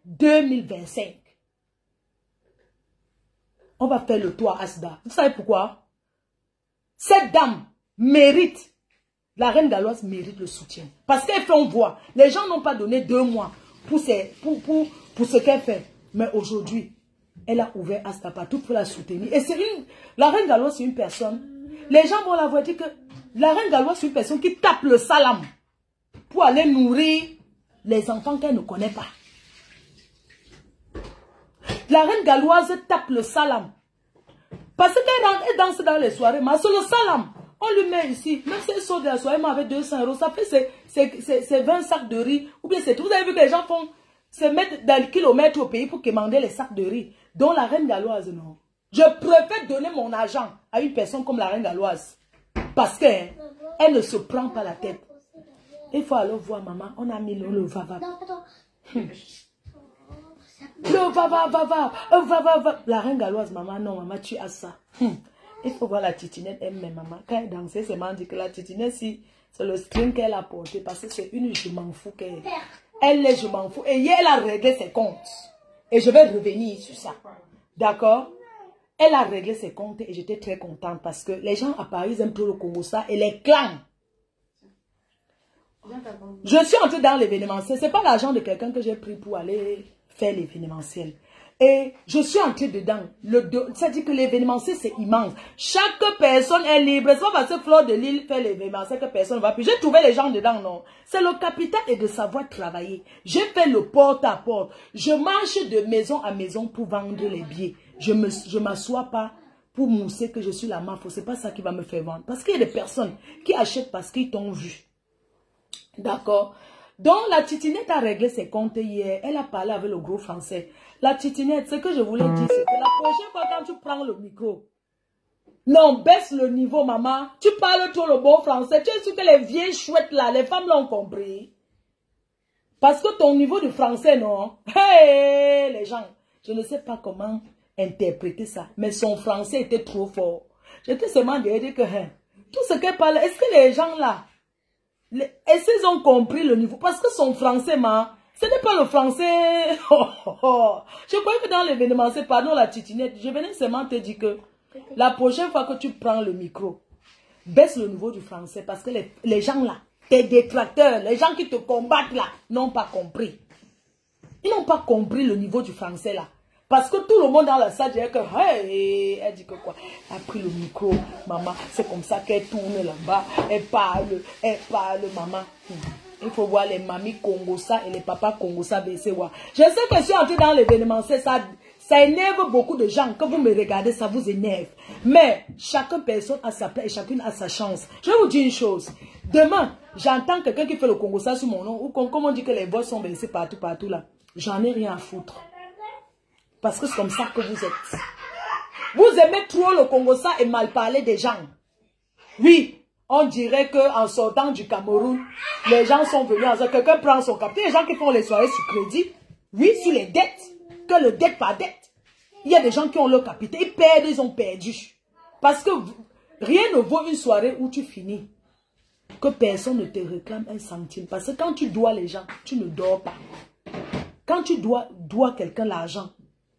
2025. On va faire le tour à Asda. Vous savez pourquoi? Cette dame mérite, la reine galloise mérite le soutien. Parce qu'elle fait, on voit, les gens n'ont pas donné 2 mois pour ce qu'elle fait. Mais aujourd'hui, elle a ouvert Asda partout pour la soutenir. Et la reine galloise, c'est une personne, les gens vont la voir dire que la reine galloise, c'est une personne qui tape le salam pour aller nourrir les enfants qu'elle ne connaît pas. La reine galloise tape le salam. Parce qu'elle danse dans les soirées, mais c'est le salam. On lui met ici. Même si elle sort de la soirée, mais avec 200 €, ça fait c'est 20 sacs de riz. Ou bien c'est tout. Vous avez vu que les gens font se mettre dans le kilomètre au pays pour commander les sacs de riz. Donc la reine galloise, non. Je préfère donner mon argent à une personne comme la reine galloise. Parce qu'elle ne se prend pas la tête. Il faut aller voir maman. On a mis le va-va. Le va-va. La reine galloise, maman, non, maman, tu as ça. Il faut voir la titinette elle-même, maman. Quand elle dansait, c'est m'a dit que la titinette, si c'est le string qu'elle a porté, parce que c'est une je m'en fous qu'elle. Elle est je m'en fous. Et hier, elle a réglé ses comptes. Et je vais revenir sur ça. D'accord? Elle a réglé ses comptes et j'étais très contente parce que les gens à Paris aiment trop le Congo ça et les clans. Je suis entrée dans l'événementiel. Ce n'est pas l'argent de quelqu'un que j'ai pris pour aller faire l'événementiel. Et je suis entrée dedans. C'est-à-dire que l'événementiel, c'est immense. Chaque personne est libre. C'est pas parce que Fleur de Lille fait l'événementiel que personne ne va plus. J'ai trouvé les gens dedans, non. C'est le capital et de savoir travailler. J'ai fait le porte-à-porte. Je marche de maison à maison pour vendre les billets. Je ne m'assois pas pour mousser que je suis la mafia. Ce n'est pas ça qui va me faire vendre. Parce qu'il y a des personnes qui achètent parce qu'ils t'ont vu. D'accord? Donc, la titinette a réglé ses comptes hier. Elle a parlé avec le gros français. La titinette, ce que je voulais dire, c'est que la prochaine fois quand tu prends le micro, non, baisse le niveau, maman. Tu parles trop le bon français. Tu es sûr que les vieilles chouettes là, les femmes l'ont compris. Parce que ton niveau de français, non? Hey, les gens, je ne sais pas comment interpréter ça. Mais son français était trop fort. J'étais seulement dire que, tout ce qu'elle parle, est-ce que les gens là, est-ce qu'ils ont compris le niveau? Parce que son français, ce n'est pas le français. Je crois que dans l'événement, c'est pardon la titinette. Je venais seulement te dire que la prochaine fois que tu prends le micro, baisse le niveau du français. Parce que les gens là, tes détracteurs, les gens qui te combattent là, n'ont pas compris. Ils n'ont pas compris le niveau du français là. Parce que tout le monde dans la salle dirait que, hey, elle dit que quoi? Elle a pris le micro, maman, c'est comme ça qu'elle tourne là-bas, elle parle, maman. Il faut voir les mamies Congosa et les papas Congosa baisser. Je sais que je suis entrée dans l'événement, ça énerve beaucoup de gens. Quand vous me regardez, ça vous énerve. Mais chaque personne a sa place et chacune a sa chance. Je vais vous dire une chose. Demain, j'entends quelqu'un qui fait le Congosa sur mon nom, ou comme on dit que les voix sont baissées partout là. J'en ai rien à foutre. Parce que c'est comme ça que vous êtes. Vous aimez trop le Congosa et mal parler des gens. Oui, on dirait qu'en sortant du Cameroun, les gens sont venus. Quelqu'un prend son capital. Les gens qui font les soirées sur crédit. Oui, sur les dettes. Que le dette par dette. Il y a des gens qui ont leur capital. Ils perdent, ils ont perdu. Parce que rien ne vaut une soirée où tu finis. Que personne ne te réclame un centime. Parce que quand tu dois les gens, tu ne dors pas. Quand tu dois quelqu'un l'argent,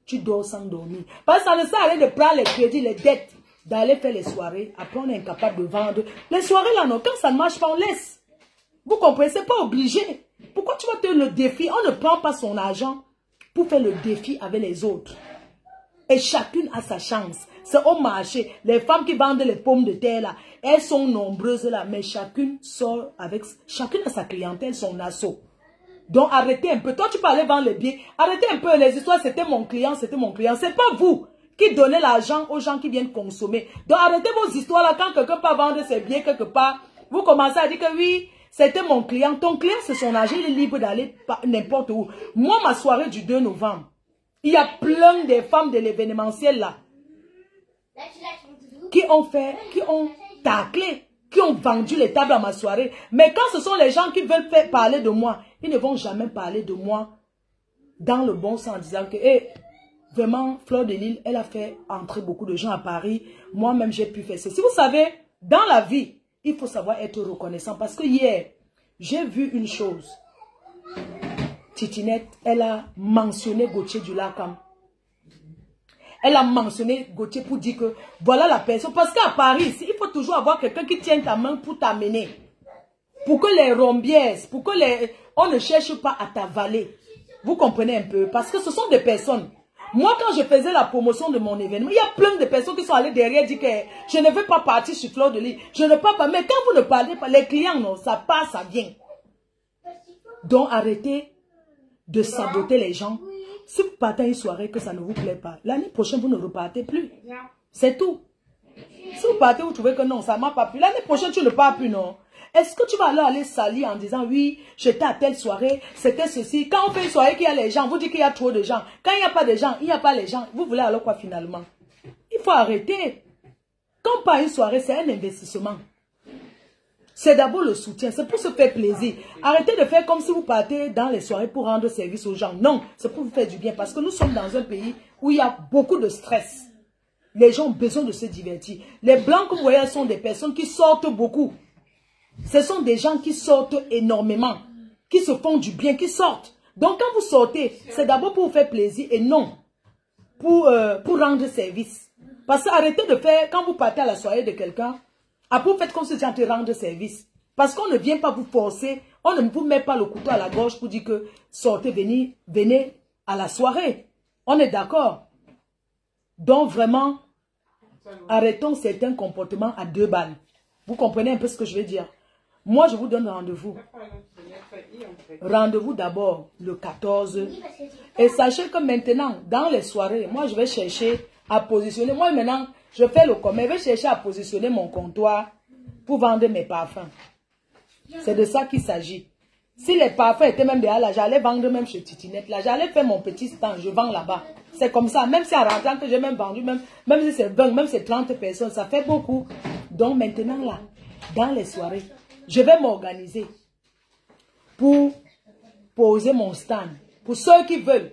tu dors sans dormir. Parce que ça ne sert à rien de prendre les crédits, les dettes, d'aller faire les soirées. Après, on est incapable de vendre. Les soirées, là, non, quand ça ne marche pas, on laisse. Vous comprenez? C'est pas obligé. Pourquoi tu vas te le défi? On ne prend pas son argent pour faire le défi avec les autres. Et chacune a sa chance. C'est au marché. Les femmes qui vendent les pommes de terre, là, elles sont nombreuses, là, mais chacune sort avec... Chacune a sa clientèle, son assaut. Donc, arrêtez un peu. Toi, tu peux aller vendre les billets. Arrêtez un peu les histoires. C'était mon client, c'était mon client. C'est pas vous qui donnez l'argent aux gens qui viennent consommer. Donc, arrêtez vos histoires là. Quand quelqu'un peut vendre ses billets quelque part, vous commencez à dire que oui, c'était mon client. Ton client, c'est son argent. Il est libre d'aller n'importe où. Moi, ma soirée du 2 novembre, il y a plein de femmes de l'événementiel là qui ont taclé, qui ont vendu les tables à ma soirée. Mais quand ce sont les gens qui veulent faire parler de moi, ils ne vont jamais parler de moi dans le bon sens en disant que, vraiment, Fleur de Lille, elle a fait entrer beaucoup de gens à Paris. Moi-même, j'ai pu faire ça. Si vous savez, dans la vie, il faut savoir être reconnaissant. Parce que hier, j'ai vu une chose. Titinette, elle a mentionné Gauthier du Lacam. Elle a mentionné Gauthier pour dire que voilà la personne. Parce qu'à Paris, il faut toujours avoir quelqu'un qui tient ta main pour t'amener. Pour que les rombières, pour que on ne cherche pas à t'avaler. Vous comprenez un peu? Parce que ce sont des personnes. Moi, quand je faisais la promotion de mon événement, il y a plein de personnes qui sont allées derrière dire que je ne veux pas partir sur Fleur de Lys. Je ne veux pas. Mais quand vous ne parlez pas, les clients, non, ça passe, ça vient. Donc, arrêtez de saboter les gens. Si vous partez à une soirée que ça ne vous plaît pas, l'année prochaine, vous ne repartez plus. C'est tout. Si vous partez, vous trouvez que non, ça ne m'a pas plu. L'année prochaine, tu ne pars plus, non. Est-ce que tu vas aller salir en disant, oui, j'étais à telle soirée, c'était ceci. Quand on fait une soirée qu'il y a les gens, vous dites qu'il y a trop de gens. Quand il n'y a pas de gens, il n'y a pas les gens. Vous voulez alors quoi finalement? Il faut arrêter. Quand pas une soirée, c'est un investissement. C'est d'abord le soutien, c'est pour se faire plaisir. Arrêtez de faire comme si vous partez dans les soirées pour rendre service aux gens. Non, c'est pour vous faire du bien parce que nous sommes dans un pays où il y a beaucoup de stress. Les gens ont besoin de se divertir. Les blancs que vous voyez sont des personnes qui sortent beaucoup. Ce sont des gens qui sortent énormément, qui se font du bien, qui sortent. Donc quand vous sortez, c'est d'abord pour vous faire plaisir et non pour rendre service. Parce que arrêtez de faire, quand vous partez à la soirée de quelqu'un, après vous faites comme si c'était rendre service. Parce qu'on ne vient pas vous forcer, on ne vous met pas le couteau à la gorge pour dire que sortez, venez à la soirée. On est d'accord? Donc vraiment, arrêtons certains comportements à 2 balles. Vous comprenez un peu ce que je veux dire? Moi, je vous donne rendez-vous. Rendez-vous d'abord le 14. Et sachez que maintenant, dans les soirées, moi, je vais chercher à positionner. Moi, maintenant, je fais le commerce. Je vais chercher à positionner mon comptoir pour vendre mes parfums. C'est de ça qu'il s'agit. Si les parfums étaient même derrière là, j'allais vendre même chez Titinette. Là, j'allais faire mon petit stand. Je vends là-bas. C'est comme ça. Même si en rentrant que j'ai même vendu, même si c'est 20, même si c'est 30 personnes, ça fait beaucoup. Donc maintenant, là, dans les soirées, je vais m'organiser pour poser mon stand. Pour ceux qui veulent,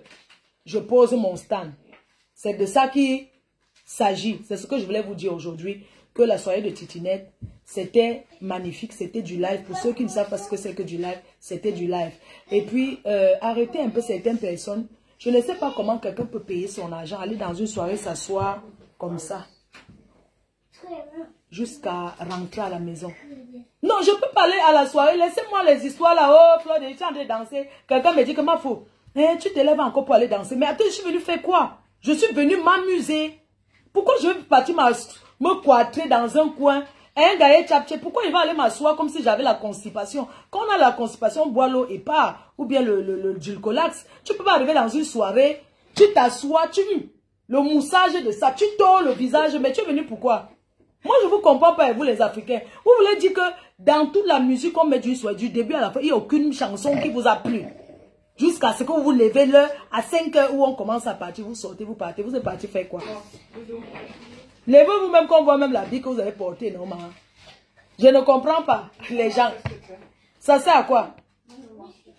je pose mon stand. C'est de ça qu'il s'agit. C'est ce que je voulais vous dire aujourd'hui. Que la soirée de Titinette, c'était magnifique. C'était du live. Pour ceux qui ne savent pas ce que c'est que du live, c'était du live. Et puis, arrêtez un peu certaines personnes. Je ne sais pas comment quelqu'un peut payer son argent, aller dans une soirée, s'asseoir comme ça. Jusqu'à rentrer à la maison. Non, je peux pas aller à la soirée. Laissez-moi les histoires là. Oh, Fleur, je suis en train de danser. Quelqu'un me dit que ma faux. Tu te lèves encore pour aller danser. Mais attends, je suis venu faire quoi? Je suis venu m'amuser. Pourquoi je vais partir me cloîtrer dans un coin? Un gars tchapché, pourquoi il va aller m'asseoir comme si j'avais la constipation? Quand on a la constipation, on boit l'eau et part. Ou bien le Dulcolax. Tu peux pas arriver dans une soirée. Tu t'assois, le moussage de ça. Tu tords le visage. Mais tu es venu pourquoi? Moi, je ne vous comprends pas, vous les Africains. Vous voulez dire que dans toute la musique qu'on met du début à la fin, il n'y a aucune chanson qui vous a plu. Jusqu'à ce que vous vous levez l'heure à 5 h où on commence à partir. Vous sortez, vous partez. Vous êtes parti faire quoi? Levez-vous même qu'on voit même la vie que vous avez portée, non, maman? Je ne comprends pas, les gens. Ça sert à quoi?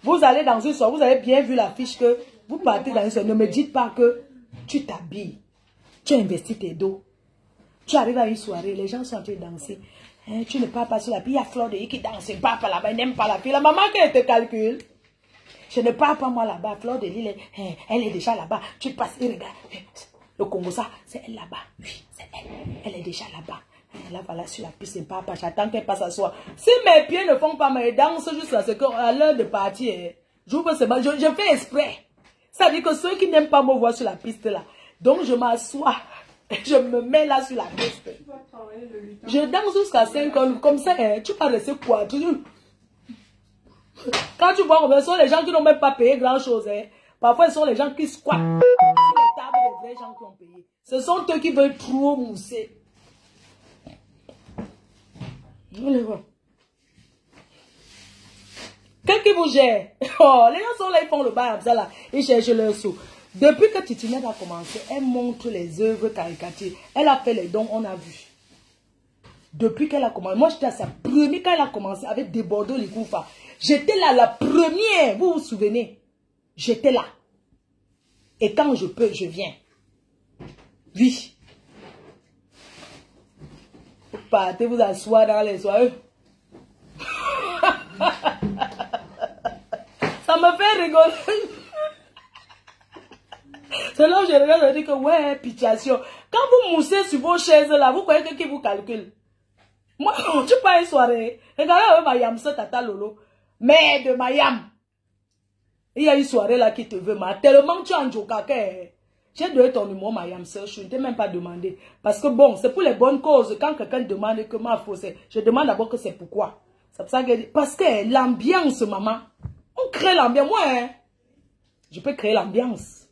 Vous allez dans une soirée, vous avez bien vu l'affiche que vous partez dans une soirée. Ne me dites pas que tu t'habilles. Tu as investi tes dos. Tu arrives à une soirée, les gens sont en train de danser. Tu ne pars pas sur la piste. Il y a Fleur de Lys qui danse. Il ne part pas là-bas, il n'aime pas la fille. La maman qui te calcule. Je ne pars pas moi là-bas. Fleur de Lys, elle est déjà là-bas. Tu passes et regarde. Le Congo, ça, c'est elle là-bas. Oui, c'est elle. Elle est déjà là-bas. Là, voilà, sur la piste, il ne part pas. J'attends qu'elle passe à soi. Si mes pieds ne font pas, mais danse jusqu'à ce qu'à l'heure de partir, j'ouvre ce bas. Je fais exprès. Ça veut dire que ceux qui n'aiment pas me voir sur la piste là. Donc, je m'assois. Je me mets là sur la piste. Je danse jusqu'à 5 h. Comme ça, tu vas rester quoi? Quand tu vois combien sont les gens qui n'ont même pas payé grand chose. Parfois, ce sont les gens qui squattent sur les tables des vrais gens qui ont payé. Ce sont eux qui veulent trop mousser. Qu'est-ce qui vous gère? Oh, les gens sont là, ils font le bail comme ça là. Ils cherchent leur sou. Depuis que Titinette a commencé, elle montre les œuvres caricatures. Elle a fait les dons, on a vu. Depuis qu'elle a commencé, moi j'étais à sa première, quand elle a commencé avec des Bordeaux, les Koufa. J'étais là, la première, vous vous souvenez? J'étais là. Et quand je peux, je viens. Oui. Vous partez vous asseoir dans les soirées. Ça me fait rigoler. C'est là où je regarde et dis que ouais, pitiation. Quand vous moussez sur vos chaises là, vous croyez que qui vous calcule? Moi, tu pas une soirée. Regardez ma yam, ça tata Lolo. Mais de ma yam. Il y a une soirée là qui te veut, ma. Tellement tu es en joka que j'ai donné ton numéro, ma yam, sœur. Je ne t'ai même pas demandé. Parce que bon, c'est pour les bonnes causes. Quand quelqu'un demande que ma fausse, je demande d'abord que c'est pourquoi. C'est pour ça que parce que l'ambiance, maman. On crée l'ambiance. Moi, hein, je peux créer l'ambiance.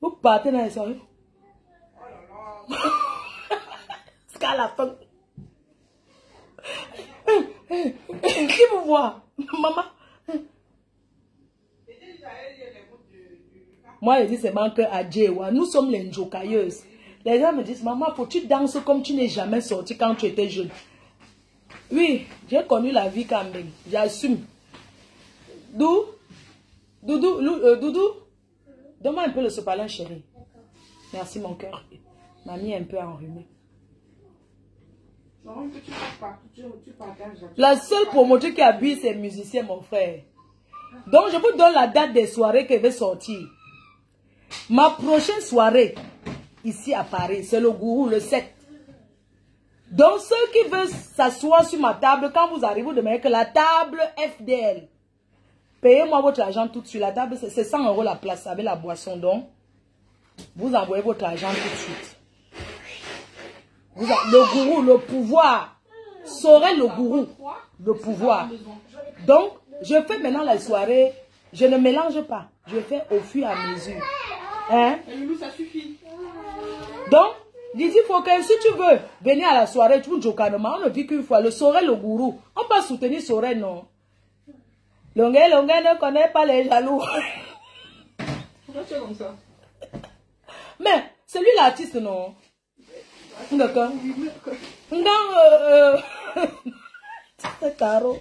Vous partez dans les soirées. Jusqu'à la fin. Qui vous voit? Maman. Moi, je dis seulement que à Djewa, nous sommes les njokailleuses. Les gens me disent, maman, faut que tu danses comme tu n'es jamais sorti quand tu étais jeune. Oui, j'ai connu la vie quand même. J'assume. Doudou, donne-moi un peu le sopalin, chérie. Merci, mon cœur. Mamie est un peu enrhumée. La seule promotrice qui habille, c'est musicien, mon frère. Donc, je vous donne la date des soirées que je vais sortir. Ma prochaine soirée, ici à Paris, c'est le Gourou, le 7. Donc, ceux qui veulent s'asseoir sur ma table, quand vous arrivez, vous demandez que la table FDL. Payez-moi votre argent tout de suite. La table, c'est 100 € la place avec la boisson. Donc, vous envoyez votre argent tout de suite. Le Gourou, le pouvoir. Saurait le Gourou, le pouvoir. Donc, je fais maintenant la soirée. Je ne mélange pas. Je fais au fur et à mesure. Hein? Ça suffit. Donc, Didi Fokai, si tu veux venir à la soirée, tu veux Jokanoma, on ne vit qu'une fois. Le Sorel, le Gourou. On peut soutenir Sorel, non? Longue ne connaît pas les jaloux. Pourquoi tu es comme ça? Mais, c'est lui l'artiste, non? D'accord. C'est Caro.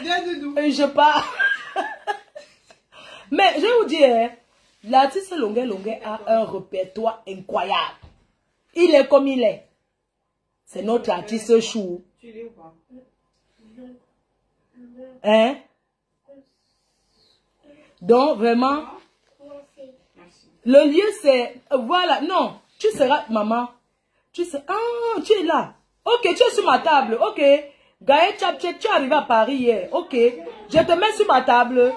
Je pars. Mais je vais vous dire, l'artiste Longue a un répertoire incroyable. Il est comme il est. C'est notre artiste chou. Tu l'es ou pas? Hein? Donc, vraiment, le lieu c'est, voilà, non, tu seras, maman, tu sais, ah, tu es là. Ok, tu es sur ma table, ok. Gaël Chapchet, tu es arrivé à Paris hier, ok. Je te mets sur ma table.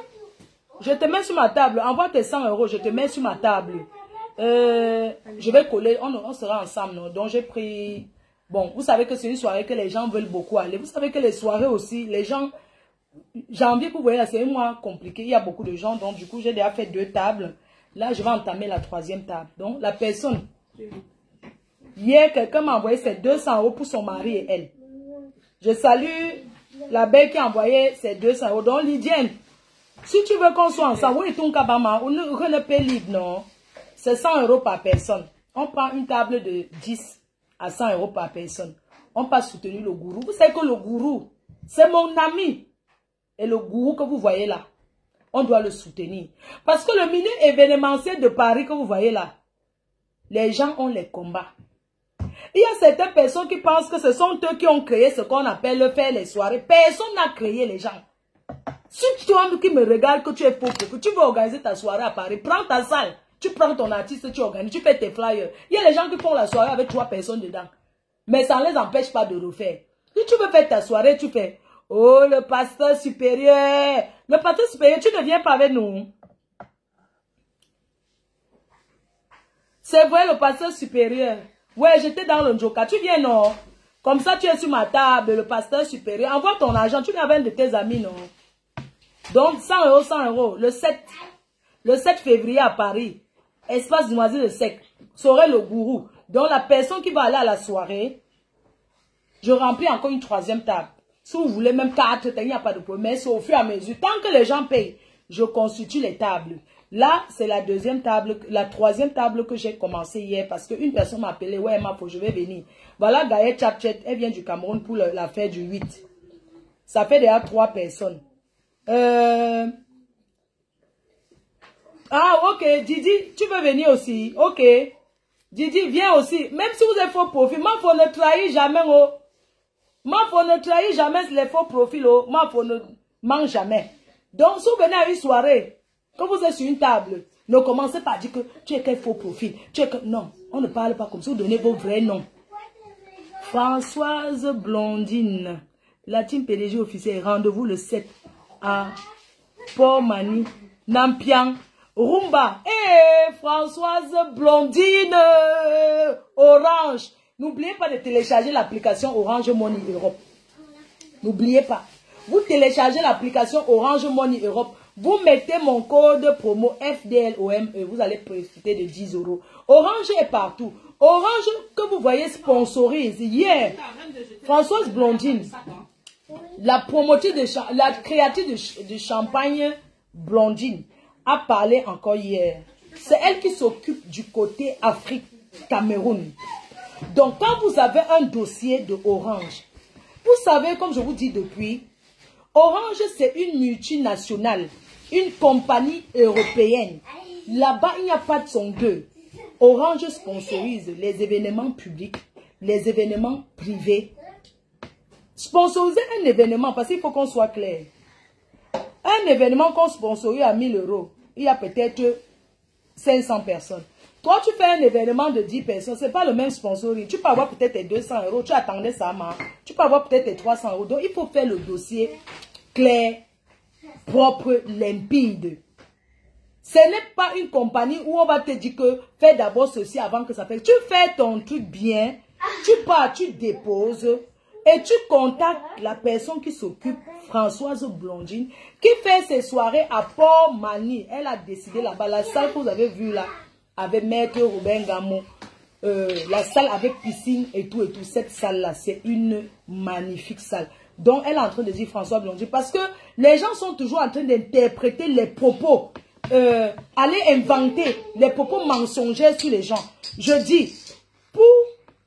Je te mets sur ma table. Envoie tes 100 €, je te mets sur ma table. Je vais coller, on sera ensemble, non? Donc j'ai pris, bon, vous savez que c'est une soirée que les gens veulent beaucoup aller. Vous savez que les soirées aussi, les gens, janvier, vous voyez, c'est un mois compliqué. Il y a beaucoup de gens, donc du coup, j'ai déjà fait 2 tables. Là, je vais entamer la 3e table. Donc, la personne, hier, quelqu'un m'a envoyé ses 200 € pour son mari et elle. Je salue la belle qui a envoyé ses 200 €. Donc, Lydienne, si tu veux qu'on soit ensemble, oui, ton kabama, on ne paie libre, non? C'est 100 € par personne. On prend une table de 10 à 100 € par personne. On passe soutenir le Gourou. Vous savez que le Gourou, c'est mon ami. Et le Gourou que vous voyez là, on doit le soutenir. Parce que le milieu événementiel de Paris que vous voyez là, les gens ont les combats. Il y a certaines personnes qui pensent que ce sont eux qui ont créé ce qu'on appelle faire les soirées. Personne n'a créé les gens. Si toi qui me regardes que tu es pauvre, que tu veux organiser ta soirée à Paris, prends ta salle, tu prends ton artiste, tu organises, tu fais tes flyers. Il y a les gens qui font la soirée avec 3 personnes dedans. Mais ça ne les empêche pas de refaire. Si tu veux faire ta soirée, tu fais... Oh, le pasteur supérieur. Le pasteur supérieur, tu ne viens pas avec nous. C'est vrai, le pasteur supérieur. Ouais, j'étais dans le Njoka. Tu viens, non? Comme ça, tu es sur ma table, le pasteur supérieur. Envoie ton argent. Tu viens avec un de tes amis, non? Donc, 100 €, 100 €. Le 7 février à Paris. Espace Noisy le Sec. Saurait le Gourou. Donc, la personne qui va aller à la soirée, je remplis encore une 3e table. Si vous voulez même 4, il n'y a pas de problème. Mais c'est au fur et à mesure. Tant que les gens payent, je constitue les tables. Là, c'est la 2e table, la 3e table que j'ai commencé hier. Parce qu'une personne m'a appelé. Ouais, je vais venir. Voilà, Gaël Chapchet, elle vient du Cameroun pour la fête du 8. Ça fait déjà 3 personnes. Ah, ok. Didi, tu veux venir aussi? Ok. Didi, viens aussi. Même si vous êtes faux profil, moi, faut ne trahir jamais, oh. Moi, faut ne trahir jamais les faux profils, oh. Moi, faut ne... mange jamais. Donc, si vous venez à une soirée, quand vous êtes sur une table, ne commencez pas à dire que tu es quel faux profil. Non, on ne parle pas comme ça. Vous donnez vos vrais noms. Françoise Blondine, la team PDG officielle. Rendez-vous le 7 à Port-Mani, Nampiang, Rumba. Françoise Blondine, Orange. N'oubliez pas de télécharger l'application Orange Money Europe. N'oubliez pas. Vous téléchargez l'application Orange Money Europe. Vous mettez mon code promo FDLOM et vous allez profiter de 10 €. Orange est partout. Orange que vous voyez sponsorise. Hier, Françoise Blondine, la promotrice la créatrice de champagne Blondine, a parlé encore hier. C'est elle qui s'occupe du côté Afrique, Cameroun. Donc, quand vous avez un dossier de Orange, vous savez, comme je vous dis depuis, Orange, c'est une multinationale, une compagnie européenne. Là-bas, il n'y a pas de son deux. Orange sponsorise les événements publics, les événements privés. Sponsoriser un événement, parce qu'il faut qu'on soit clair. Un événement qu'on sponsorise à 1000 €, il y a peut-être 500 personnes. Toi, tu fais un événement de 10 personnes, ce n'est pas le même sponsoring. Tu peux avoir peut-être 200 €, tu attendais ça, tu peux avoir peut-être 300 €. Donc, il faut faire le dossier clair, propre, limpide. Ce n'est pas une compagnie où on va te dire que fais d'abord ceci avant que ça fasse. Tu fais ton truc bien, tu pars, tu déposes et tu contactes la personne qui s'occupe, Françoise Blondine, qui fait ses soirées à Port-Mani. Elle a décidé là-bas, la salle que vous avez vue là, avec Maître Robin Gamon, la salle avec piscine et tout. Cette salle-là, c'est une magnifique salle. Donc, elle est en train de dire François Blondine, parce que les gens sont toujours en train d'interpréter les propos, aller inventer les propos mensongers sur les gens. Je dis, pour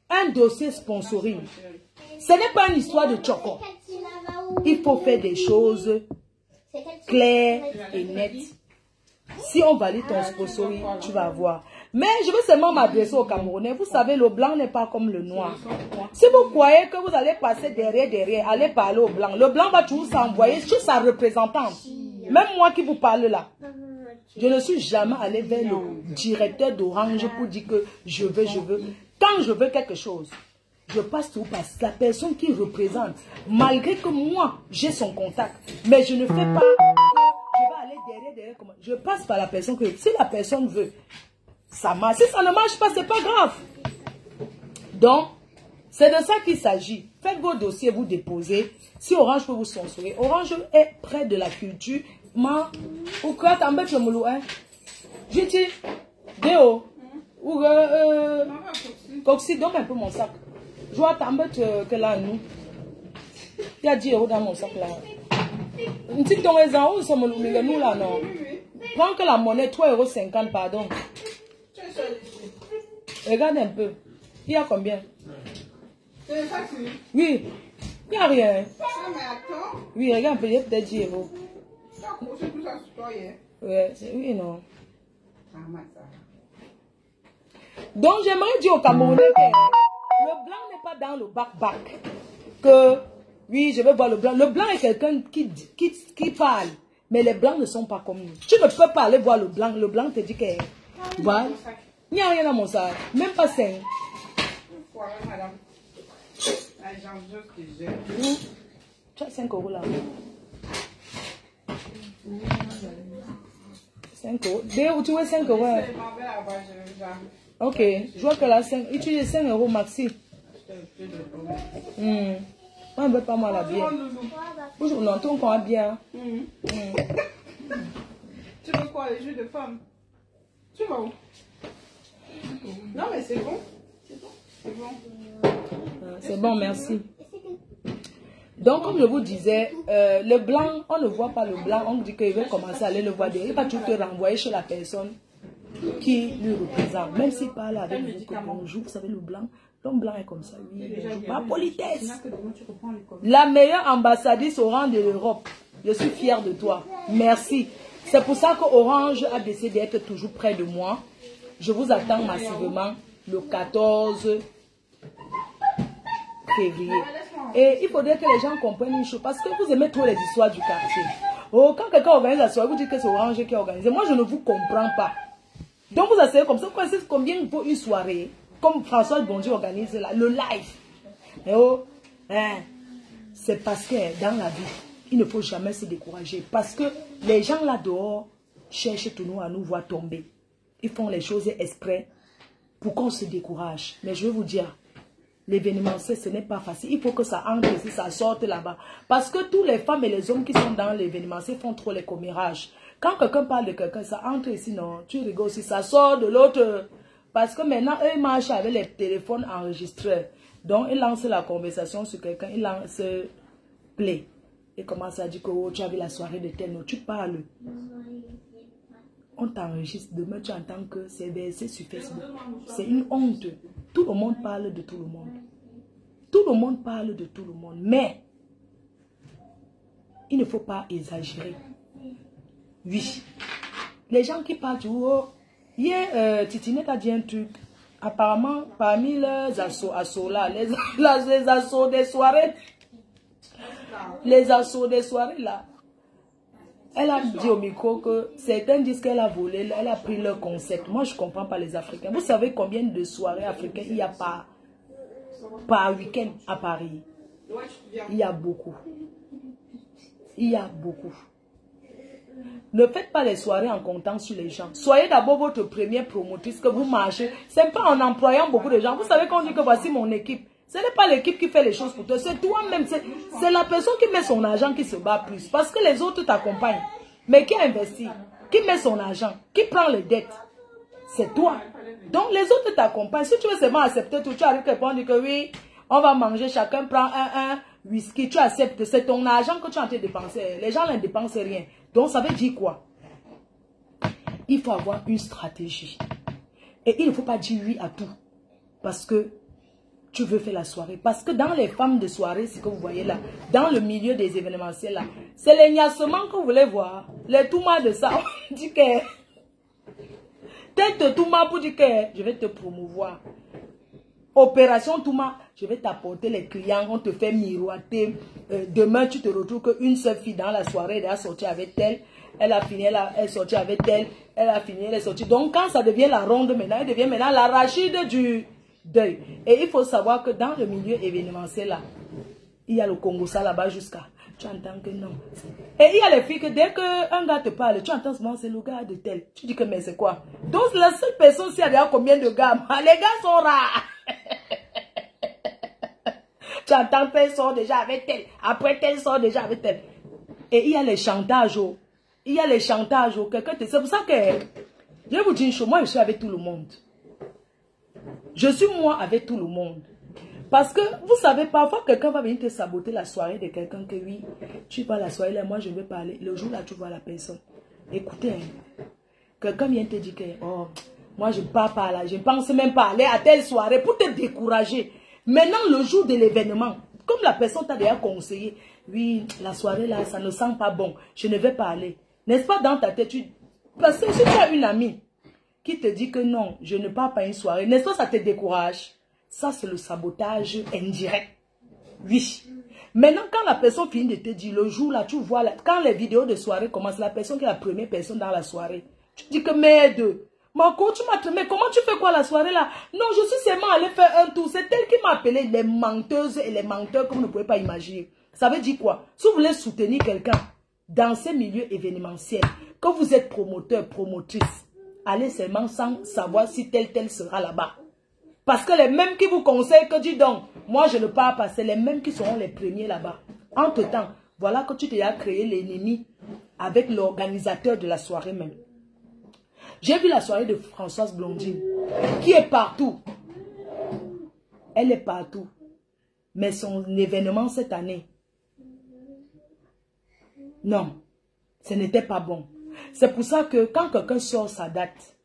un dossier sponsoring, ce n'est pas une histoire de choco. Il faut faire des choses claires et nettes. Si on valide ton sponsoring, tu vas voir. Mais je veux seulement m'adresser aux Camerounais. Vous savez, le blanc n'est pas comme le noir. Si vous croyez que vous allez passer derrière, allez parler au blanc. Le blanc va toujours s'envoyer sur sa représentante. Même moi qui vous parle là. Je ne suis jamais allé vers le directeur d'Orange pour dire que je veux. Quand je veux quelque chose, je passe tout par la personne qui représente. Malgré que moi, j'ai son contact. Mais je ne fais pas... Je vais aller derrière. Je passe par la personne que... Si la personne veut, ça marche. Si ça ne marche pas, c'est pas grave. Donc, c'est de ça qu'il s'agit. Faites vos dossiers, vous déposez. Si Orange peut vous sponsorer. Orange est près de la culture. Ou quoi t'embêtes le moulou, hein? Jiti, Déo, ou Coxy, donne un peu mon sac. Je vois t'embêtes que là, nous. Il y a 10 € dans mon sac là. Une petite raison, où sommes nous là, non? Prends que la monnaie, 3,50 €, pardon. Regarde un peu. Il y a combien? C'est ça, tu... Oui. Il n'y a rien. Ah, mais attends. Oui, regarde un peu, il y a peut-être 10 €. C'est tout ça sur toi hier. Oui, non. Ah, ma ça. Donc, j'aimerais dire aux Camerounais que le blanc n'est pas dans le back-back. Que, oui, je veux voir le blanc. Le blanc est quelqu'un qui parle. Mais les blancs ne sont pas comme nous. Tu ne peux pas aller voir le blanc. Le blanc te dit que... Voilà. Il n'y a rien dans mon sac. Même pas 5. Voilà, madame. La jambe que j'ai. Tu as 5 € là. 5 €. Dès où tu veux 5 €. Hein? Ok. Je vois que là, 5. Utilise 5 € maxi. On ne veut pas mal à bien. Bonjour, non, ton corps bien. Tu veux quoi, les jeux de femmes? Tu vas où? Non, mais c'est bon. C'est bon. C'est bon. C'est bon, merci. Donc, comme je vous disais, le blanc, on ne voit pas le blanc. On dit qu'il veut commencer à aller le voir derrière. Il va toujours te renvoyer chez la personne qui lui représente. Même s'il parle avec vous, que bonjour, vous savez, le blanc. L'homme blanc est comme ça, oui, bonjour, pas politesse. La meilleure ambassadrice au rang de l'Europe. Je suis fière de toi. Merci. C'est pour ça que Orange a décidé d'être toujours près de moi. Je vous attends massivement le 14 février. Et il faudrait que les gens comprennent une chose. Parce que vous aimez trop les histoires du quartier. Oh, quand quelqu'un organise la soirée, vous dites que c'est Orange qui a organisé. Moi, je ne vous comprends pas. Donc, vous asseyez comme ça. Vous connaissez combien il faut une soirée? Comme François Bondier organise là, le live. Et oh, hein, c'est parce que dans la vie, il ne faut jamais se décourager. Parce que les gens là dehors cherchent toujours à nous voir tomber. Ils font les choses exprès pour qu'on se décourage. Mais je vais vous dire, l'événementiel, ce n'est pas facile. Il faut que ça entre ici, ça sorte là-bas. Parce que tous les femmes et les hommes qui sont dans l'événementiel font trop les commérages. Quand quelqu'un parle de quelqu'un, ça entre ici, non, tu rigoles aussi, ça sort de l'autre. Parce que maintenant, eux, ils marchent avec les téléphones enregistrés. Donc, ils lancent la conversation sur quelqu'un, ils lancent play. Et commencent à dire que oh, tu as vu la soirée de tel, non, tu parles. On t'enregistre, demain tu entends que c'est versé sur Facebook. C'est une honte. Tout le monde parle de tout le monde. Tout le monde parle de tout le monde. Mais, il ne faut pas exagérer. Oui. Les gens qui parlent du haut, hier, Titinette a dit un truc. Apparemment, parmi les assauts là, les assauts des soirées, là, elle a dit au micro que certains disent qu'elle a volé, elle a pris leur concept. Moi, je ne comprends pas les Africains. Vous savez combien de soirées africaines il y a par week-end à Paris? Il y a beaucoup. Il y a beaucoup. Ne faites pas les soirées en comptant sur les gens. Soyez d'abord votre première promotrice que vous marchez. Ce n'est pas en employant beaucoup de gens. Vous savez qu'on dit que voici mon équipe. Ce n'est pas l'équipe qui fait les choses pour toi. C'est toi-même. C'est la personne qui met son argent qui se bat plus. Parce que les autres t'accompagnent. Mais qui investit? Qui met son argent? Qui prend les dettes? C'est toi. Donc les autres t'accompagnent. Si tu veux seulement accepter tout, tu arrives quelque part, on dit que oui, on va manger, chacun prend un whisky. Tu acceptes. C'est ton argent que tu es en train de dépenser. Les gens ne dépensent rien. Donc ça veut dire quoi? Il faut avoir une stratégie. Et il ne faut pas dire oui à tout. Parce que tu veux faire la soirée. Parce que dans les femmes de soirée, ce que vous voyez là, dans le milieu des événementiels là, c'est les gnassements que vous voulez voir. Les toumas de ça, on dit que tête touma pour dire que je vais te promouvoir. Opération Touma, je vais t'apporter les clients, on te fait miroiter. Demain, tu te retrouves qu'une seule fille dans la soirée, elle a sorti avec elle. Elle a fini, elle est sortie avec elle. Elle a fini, elle est sortie. Donc, quand ça devient la ronde maintenant, elle devient maintenant l'arachide du deuil. Et il faut savoir que dans le milieu événementiel là, il y a le Congo ça là-bas jusqu'à. Tu entends que non. Et il y a les filles que dès qu'un gars te parle, tu entends souvent c'est le gars de tel. Tu dis que mais c'est quoi? Donc, la seule personne, s'il y a combien de gars? Les gars sont rares. Tu entends tel sort déjà avec tel. Après tel sort déjà avec tel. Et il y a les chantages. Il y a les chantages. C'est pour ça que je vais vous dire une chose. Moi, je suis avec tout le monde. Je suis moi avec tout le monde. Parce que vous savez, parfois quelqu'un va venir te saboter la soirée de quelqu'un que oui, tu vas à la soirée là, moi je vais parler. Le jour là, tu vois la personne. Écoutez, hein, quelqu'un vient te dire que oh, moi je ne pars pas là, je ne pense même pas aller à telle soirée pour te décourager. Maintenant, le jour de l'événement, comme la personne t'a déjà conseillé, oui, la soirée là, ça ne sent pas bon, je ne vais pas aller. N'est-ce pas dans ta tête? Parce que si tu as une amie qui te dit que non, je ne pars pas à une soirée, n'est-ce pas ça te décourage? Ça, c'est le sabotage indirect. Oui. Maintenant, quand la personne finit de te dire, le jour là, tu vois, quand les vidéos de soirée commencent, la personne qui est la première personne dans la soirée, tu dis que merde, Marco, tu m'as traité, mais comment tu fais quoi la soirée là? Non, je suis seulement allée faire un tour. C'est elle qui m'a appelé les menteuses et les menteurs que vous ne pouvez pas imaginer. Ça veut dire quoi? Si vous voulez soutenir quelqu'un dans ces milieux événementiels, que vous êtes promoteur, promotrice, allez seulement sans savoir si tel sera là-bas. Parce que les mêmes qui vous conseillent que dis donc, moi je ne pars pas, c'est les mêmes qui seront les premiers là-bas. Entre-temps, voilà que tu t'es créé l'ennemi avec l'organisateur de la soirée même. J'ai vu la soirée de Françoise Blondine, qui est partout. Elle est partout. Mais son événement cette année, non, ce n'était pas bon. C'est pour ça que quand quelqu'un sort sa date,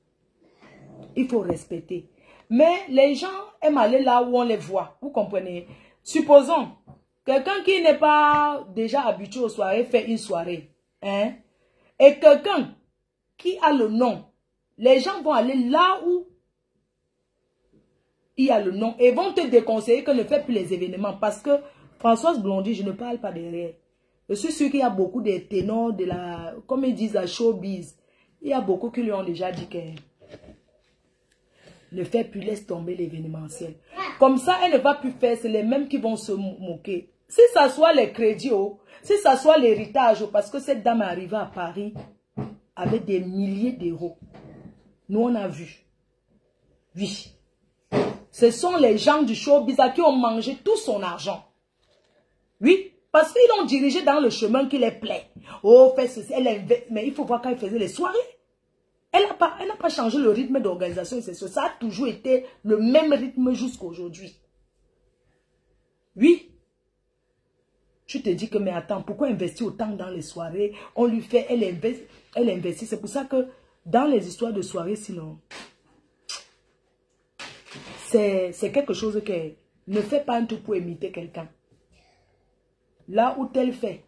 il faut respecter. Mais les gens aiment aller là où on les voit. Vous comprenez? Supposons, quelqu'un qui n'est pas déjà habitué aux soirées fait une soirée. Hein? Et quelqu'un qui a le nom, les gens vont aller là où il y a le nom. Et vont te déconseiller que ne fais plus les événements. Parce que Françoise Blondy, je ne parle pas derrière. Je suis sûr qu'il y a beaucoup de ténors de la, comme ils disent, la showbiz. Il y a beaucoup qui lui ont déjà dit que ne fais plus, laisse tomber l'événementiel. Comme ça, elle ne va plus faire, c'est les mêmes qui vont se moquer. Si ça soit les crédits, si ça soit l'héritage, parce que cette dame est arrivée à Paris avec des milliers d'euros. Nous, on a vu. Oui. Ce sont les gens du showbiz qui ont mangé tout son argent. Oui. Parce qu'ils l'ont dirigé dans le chemin qui les plaît. Oh, fait ceci, mais il faut voir quand elle faisait les soirées. Elle n'a pas changé le rythme d'organisation. Ça a toujours été le même rythme jusqu'à aujourd'hui. Oui. Tu te dis que, mais attends, pourquoi investir autant dans les soirées? On lui fait, elle investit. C'est pour ça que dans les histoires de soirées, sinon, c'est quelque chose que ne fais pas un tout pour imiter quelqu'un. Là où tel fait,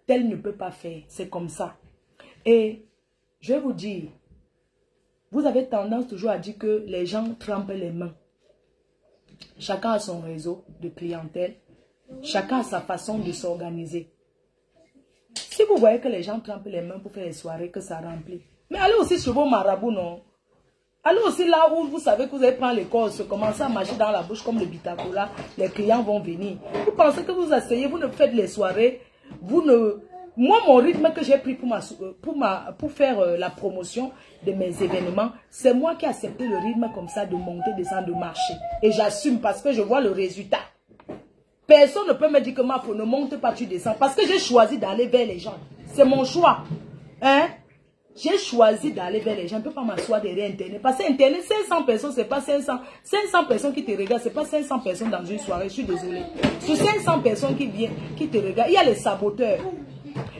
tel ne peut pas faire. C'est comme ça. Et je vais vous dire, vous avez tendance toujours à dire que les gens trempent les mains. Chacun a son réseau de clientèle. Chacun a sa façon de s'organiser. Si vous voyez que les gens trempent les mains pour faire les soirées, que ça remplit. Mais allez aussi chez vos marabouts, non? Allez aussi là où vous savez que vous allez prendre les courses, commencer à marcher dans la bouche comme le bitacola, les clients vont venir. Vous pensez que vous asseyez, vous ne faites les soirées, vous ne... Moi, mon rythme que j'ai pris pour faire la promotion de mes événements, c'est moi qui ai accepté le rythme comme ça de monter, descendre, de marcher. Et j'assume parce que je vois le résultat. Personne ne peut me dire que ma peau ne monte pas, tu descends. Parce que j'ai choisi d'aller vers les gens. C'est mon choix. Hein? J'ai choisi d'aller vers les gens. Je ne peux pas m'asseoir derrière Internet. Parce que Internet, 500 personnes, c'est pas 500. 500 personnes qui te regardent, c'est pas 500 personnes dans une soirée. Je suis désolée. Sur 500 personnes qui viennent, qui te regardent, il y a les saboteurs.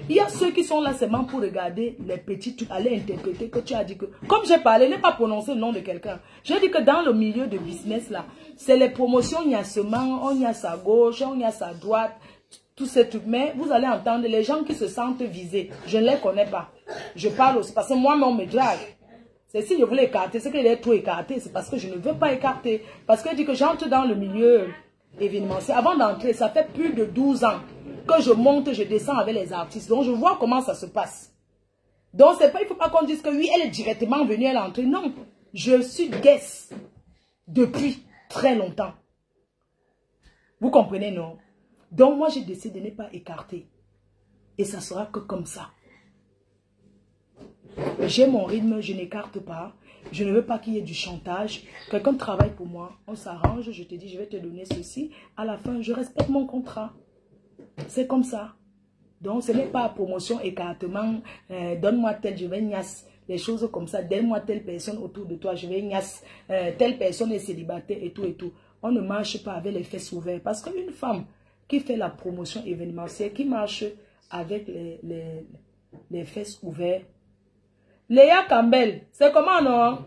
Il y a ceux qui sont là seulement pour regarder les petits trucs, aller interpréter que tu as dit que... Comme j'ai parlé, je n'ai pas prononcé le nom de quelqu'un. J'ai dit que dans le milieu de business là, c'est les promotions, il y a seulement, on y a sa gauche, on y a sa droite, tous ces trucs. Mais vous allez entendre les gens qui se sentent visés. Je ne les connais pas. Je parle aussi parce que moi-même on me drague. C'est si je voulais écarter, c'est qu'il est trop écarté. C'est parce que je ne veux pas écarter. Parce que je dis que j'entre dans le milieu événementiel. Avant d'entrer, ça fait plus de 12 ans que je monte, je descends avec les artistes. Donc, je vois comment ça se passe. Donc, c'est pas, il ne faut pas qu'on dise que oui, elle est directement venue à l'entrée. Non, je suis guest depuis très longtemps. Vous comprenez, non? Donc, moi, j'ai décidé de ne pas écarter. Et ça sera que comme ça. J'ai mon rythme, je n'écarte pas. Je ne veux pas qu'il y ait du chantage. Quelqu'un travaille pour moi, on s'arrange, je te dis, je vais te donner ceci. À la fin, je respecte mon contrat. C'est comme ça. Donc, ce n'est pas promotion, écartement, donne-moi tel, je vais niasse. Les choses comme ça, donne-moi telle personne autour de toi, je vais niasse. Telle personne est célibataire et tout et tout. On ne marche pas avec les fesses ouvertes. Parce qu'une femme qui fait la promotion événementielle, qui marche avec les fesses ouvertes. Léa Campbell, c'est comment non?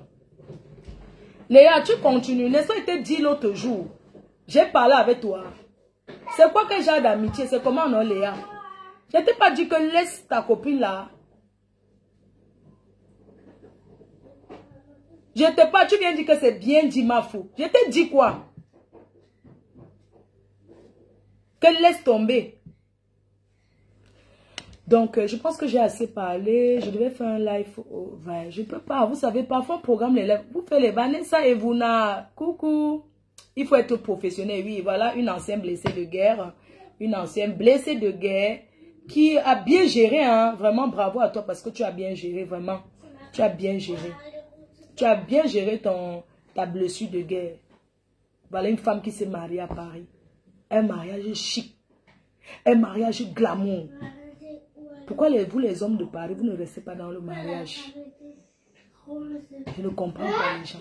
Léa, tu continues. N'est-ce pas été dit l'autre jour? J'ai parlé avec toi. C'est quoi que j'ai d'amitié? C'est comment non, Léa? Je t'ai pas dit que laisse ta copine là. Je t'ai pas, tu viens dire que c'est bien dit, ma fou. Je t'ai dit quoi? Que laisse tomber. Donc, je pense que j'ai assez parlé. Je devais faire un live. Ouais, je peux pas. Vous savez, parfois, on programme les lives. Vous faites les Vanessa et Vuna. Coucou. Il faut être professionnel. Oui, voilà une ancienne blessée de guerre. Une ancienne blessée de guerre qui a bien géré. Hein. Vraiment, bravo à toi parce que tu as bien géré. Vraiment, tu as bien géré. Tu as bien géré ta blessure de guerre. Voilà une femme qui s'est mariée à Paris. Un mariage chic. Un mariage glamour. Pourquoi vous les hommes de Paris, vous ne restez pas dans le mariage? Je ne comprends pas les gens.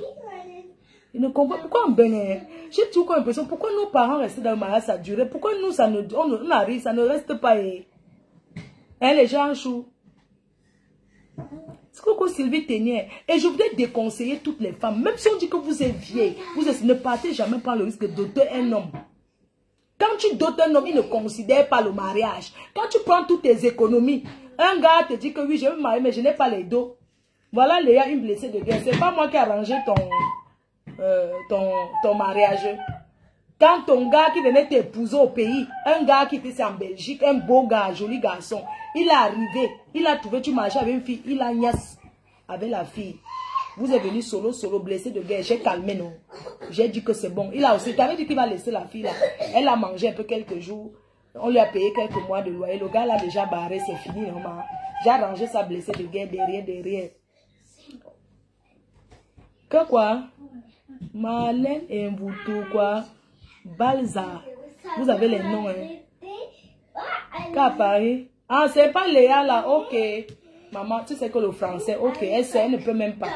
Je ne comprends pas. Pourquoi en Bénin? J'ai toujours l'impression, pourquoi nos parents restaient dans le mariage, ça durait? Pourquoi nous, on arrive, ça ne reste pas? Hein, les gens chouent. C'est coucou Sylvie Ténière. Et je voudrais déconseiller toutes les femmes. Même si on dit que vous êtes vieille, ne partez jamais prendre le risque de doter un homme. Quand tu dotes un homme, il ne considère pas le mariage. Quand tu prends toutes tes économies, un gars te dit que oui, je veux me marier, mais je n'ai pas les dos. Voilà Léa, une blessée de guerre. C'est pas moi qui ai arrangé ton mariage. Quand ton gars qui venait t'épouser au pays, un gars qui était en Belgique, un beau gars, joli garçon, il est arrivé, il a trouvé, tu marchais avec une fille, il a niasse avec la fille. Vous êtes venu solo, blessé de guerre, j'ai calmé, non. J'ai dit que c'est bon. Il a aussi, t'avais dit qu'il va laisser la fille là. Elle a mangé un peu quelques jours. On lui a payé quelques mois de loyer. Le gars l'a déjà barré, c'est fini, non. J'ai arrangé sa blessée de guerre derrière. Que quoi? Marlène et Mboutou, quoi? Balza. Vous avez les noms, hein? Qu'à Paris? Ah, c'est pas Léa là, ok. Maman, tu sais que le français, ok, elle ne peut même pas.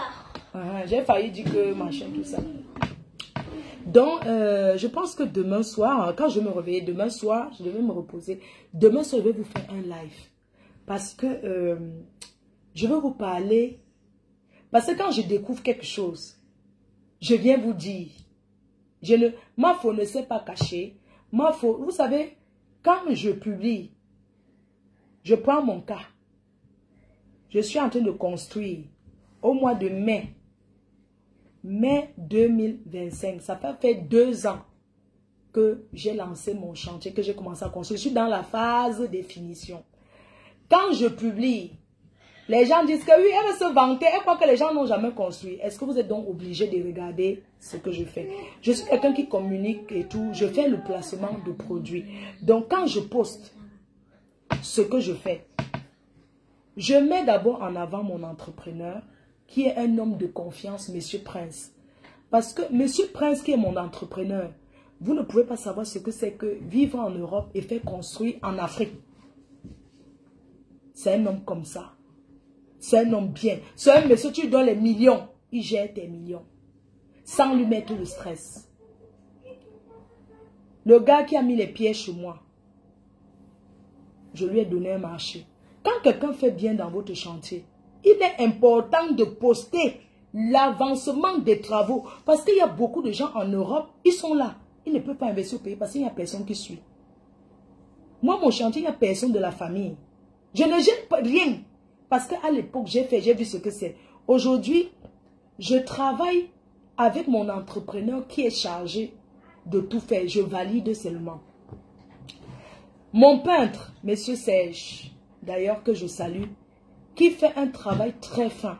J'ai failli dire que machin, tout ça. Donc, je pense que demain soir, quand je me réveille, demain soir, je vais me reposer. Demain soir, je vais vous faire un live. Parce que je veux vous parler. Parce que quand je découvre quelque chose, je viens vous dire. Ma foi ne s'est pas cachée. Ma foi, vous savez, quand je publie, je prends mon cas. Je suis en train de construire au mois de mai 2025. Ça fait 2 ans que j'ai lancé mon chantier, que j'ai commencé à construire. Je suis dans la phase de finition. Quand je publie, les gens disent que oui, elle va se vanter, elle croit que les gens n'ont jamais construit. Est-ce que vous êtes donc obligé de regarder ce que je fais? Je suis quelqu'un qui communique et tout. Je fais le placement de produits. Donc, quand je poste ce que je fais, je mets d'abord en avant mon entrepreneur, qui est un homme de confiance, Monsieur Prince. Parce que Monsieur Prince, qui est mon entrepreneur, vous ne pouvez pas savoir ce que c'est que vivre en Europe et faire construire en Afrique. C'est un homme comme ça. C'est un homme bien. C'est un monsieur, tu lui donnes les millions, il gère tes millions. Sans lui mettre le stress. Le gars qui a mis les pieds chez moi, je lui ai donné un marché. Quand quelqu'un fait bien dans votre chantier, il est important de poster l'avancement des travaux. Parce qu'il y a beaucoup de gens en Europe, ils sont là. Ils ne peuvent pas investir au pays parce qu'il n'y a personne qui suit. Moi, mon chantier, il n'y a personne de la famille. Je ne jette pas rien. Parce qu'à l'époque, j'ai vu ce que c'est. Aujourd'hui, je travaille avec mon entrepreneur qui est chargé de tout faire. Je valide seulement. Mon peintre, Monsieur Serge, d'ailleurs que je salue, qui fait un travail très fin.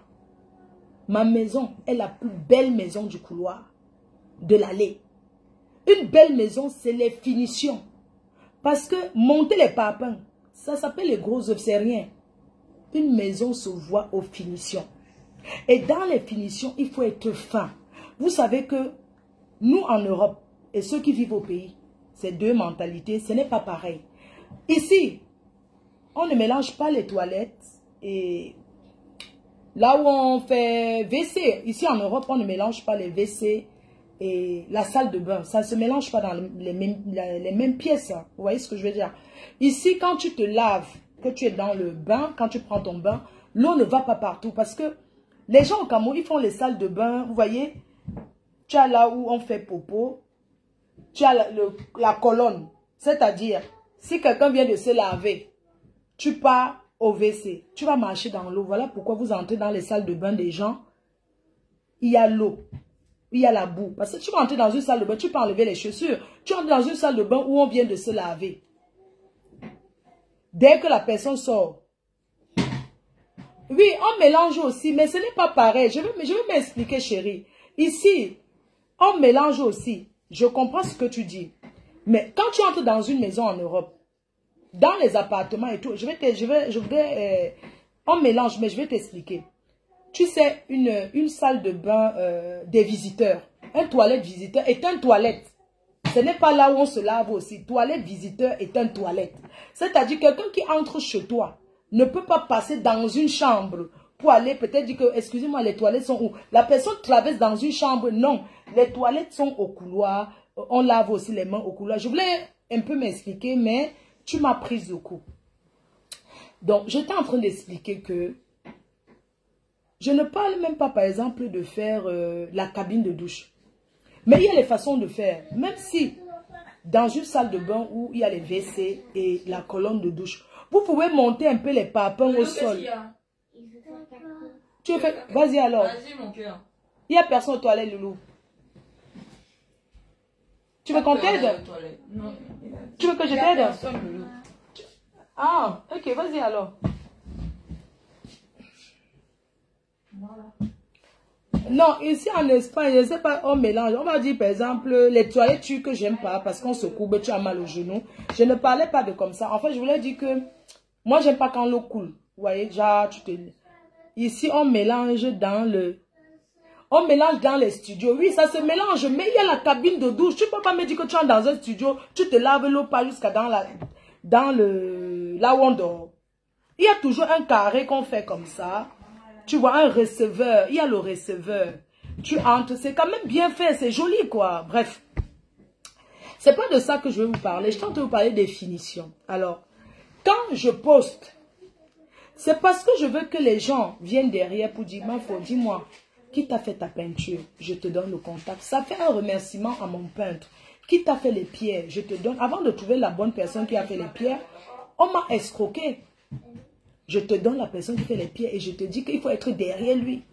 Ma maison est la plus belle maison du couloir, de l'allée. Une belle maison, c'est les finitions. Parce que monter les parpaings, ça s'appelle les gros œufs, c'est rien. Une maison se voit aux finitions. Et dans les finitions, il faut être fin. Vous savez que nous en Europe, et ceux qui vivent au pays, c'est deux mentalités, ce n'est pas pareil. Ici, on ne mélange pas les toilettes et là où on fait WC. Ici en Europe, on ne mélange pas les WC et la salle de bain. Ça ne se mélange pas dans les mêmes pièces. Hein. Vous voyez ce que je veux dire? Ici, quand tu te laves, que tu es dans le bain, quand tu prends ton bain, l'eau ne va pas partout. Parce que les gens au Cameroun, ils font les salles de bain. Vous voyez, tu as là où on fait popo. Tu as la colonne. C'est-à-dire, si quelqu'un vient de se laver, tu pars au WC. Tu vas marcher dans l'eau. Voilà pourquoi vous entrez dans les salles de bain des gens. Il y a l'eau. Il y a la boue. Parce que tu vas entrer dans une salle de bain, tu peux enlever les chaussures. Tu entres dans une salle de bain où on vient de se laver. Dès que la personne sort. Oui, on mélange aussi, mais ce n'est pas pareil. Je vais m'expliquer, chérie. Ici, on mélange aussi. Je comprends ce que tu dis. Mais quand tu entres dans une maison en Europe, dans les appartements et tout, on mélange, mais je vais t'expliquer. Tu sais, une salle de bain des visiteurs, un toilette visiteur est un toilette. Ce n'est pas là où on se lave aussi. Toilette visiteur est un toilette. C'est-à-dire quelqu'un qui entre chez toi ne peut pas passer dans une chambre pour aller peut-être dire que, excusez-moi, les toilettes sont où? La personne traverse dans une chambre. Non, les toilettes sont au couloir. On lave aussi les mains au couloir. Je voulais un peu m'expliquer, mais tu m'as prise au coup. Donc, j'étais en train d'expliquer que je ne parle même pas, par exemple, de faire la cabine de douche. Mais il y a les façons de faire. Même si, dans une salle de bain où il y a les WC et la colonne de douche, vous pouvez monter un peu les parpaings au sol. Tu fais... Vas-y alors. Vas-y, mon cœur. Il n'y a personne aux toilettes, Loulou. Tu veux qu'on t'aide? Non. Tu veux que je t'aide? Ah, ok, vas-y alors. Voilà. Non, ici en Espagne, je ne sais pas, on mélange. On va dire par exemple, les toilettes turques que j'aime pas parce qu'on se courbe, tu as mal au genou. Je ne parlais pas de comme ça. En fait, je voulais dire que moi, j'aime pas quand l'eau coule. Vous voyez, genre, ici, on mélange dans le... On mélange dans les studios. Oui, ça se mélange, mais il y a la cabine de douche. Tu ne peux pas me dire que tu es dans un studio, tu te laves l'eau pas jusqu'à là où on dort. Il y a toujours un carré qu'on fait comme ça. Tu vois, un receveur. Il y a le receveur. Tu entres, c'est quand même bien fait, c'est joli quoi. Bref. C'est pas de ça que je vais vous parler. Je tente de vous parler des finitions. Alors, quand je poste, c'est parce que je veux que les gens viennent derrière pour dire, dis-moi, qui t'a fait ta peinture? Je te donne le contact. Ça fait un remerciement à mon peintre. Qui t'a fait les pierres? Je te donne. Avant de trouver la bonne personne qui a fait les pierres, on m'a escroqué. Je te donne la personne qui fait les pierres et je te dis qu'il faut être derrière lui.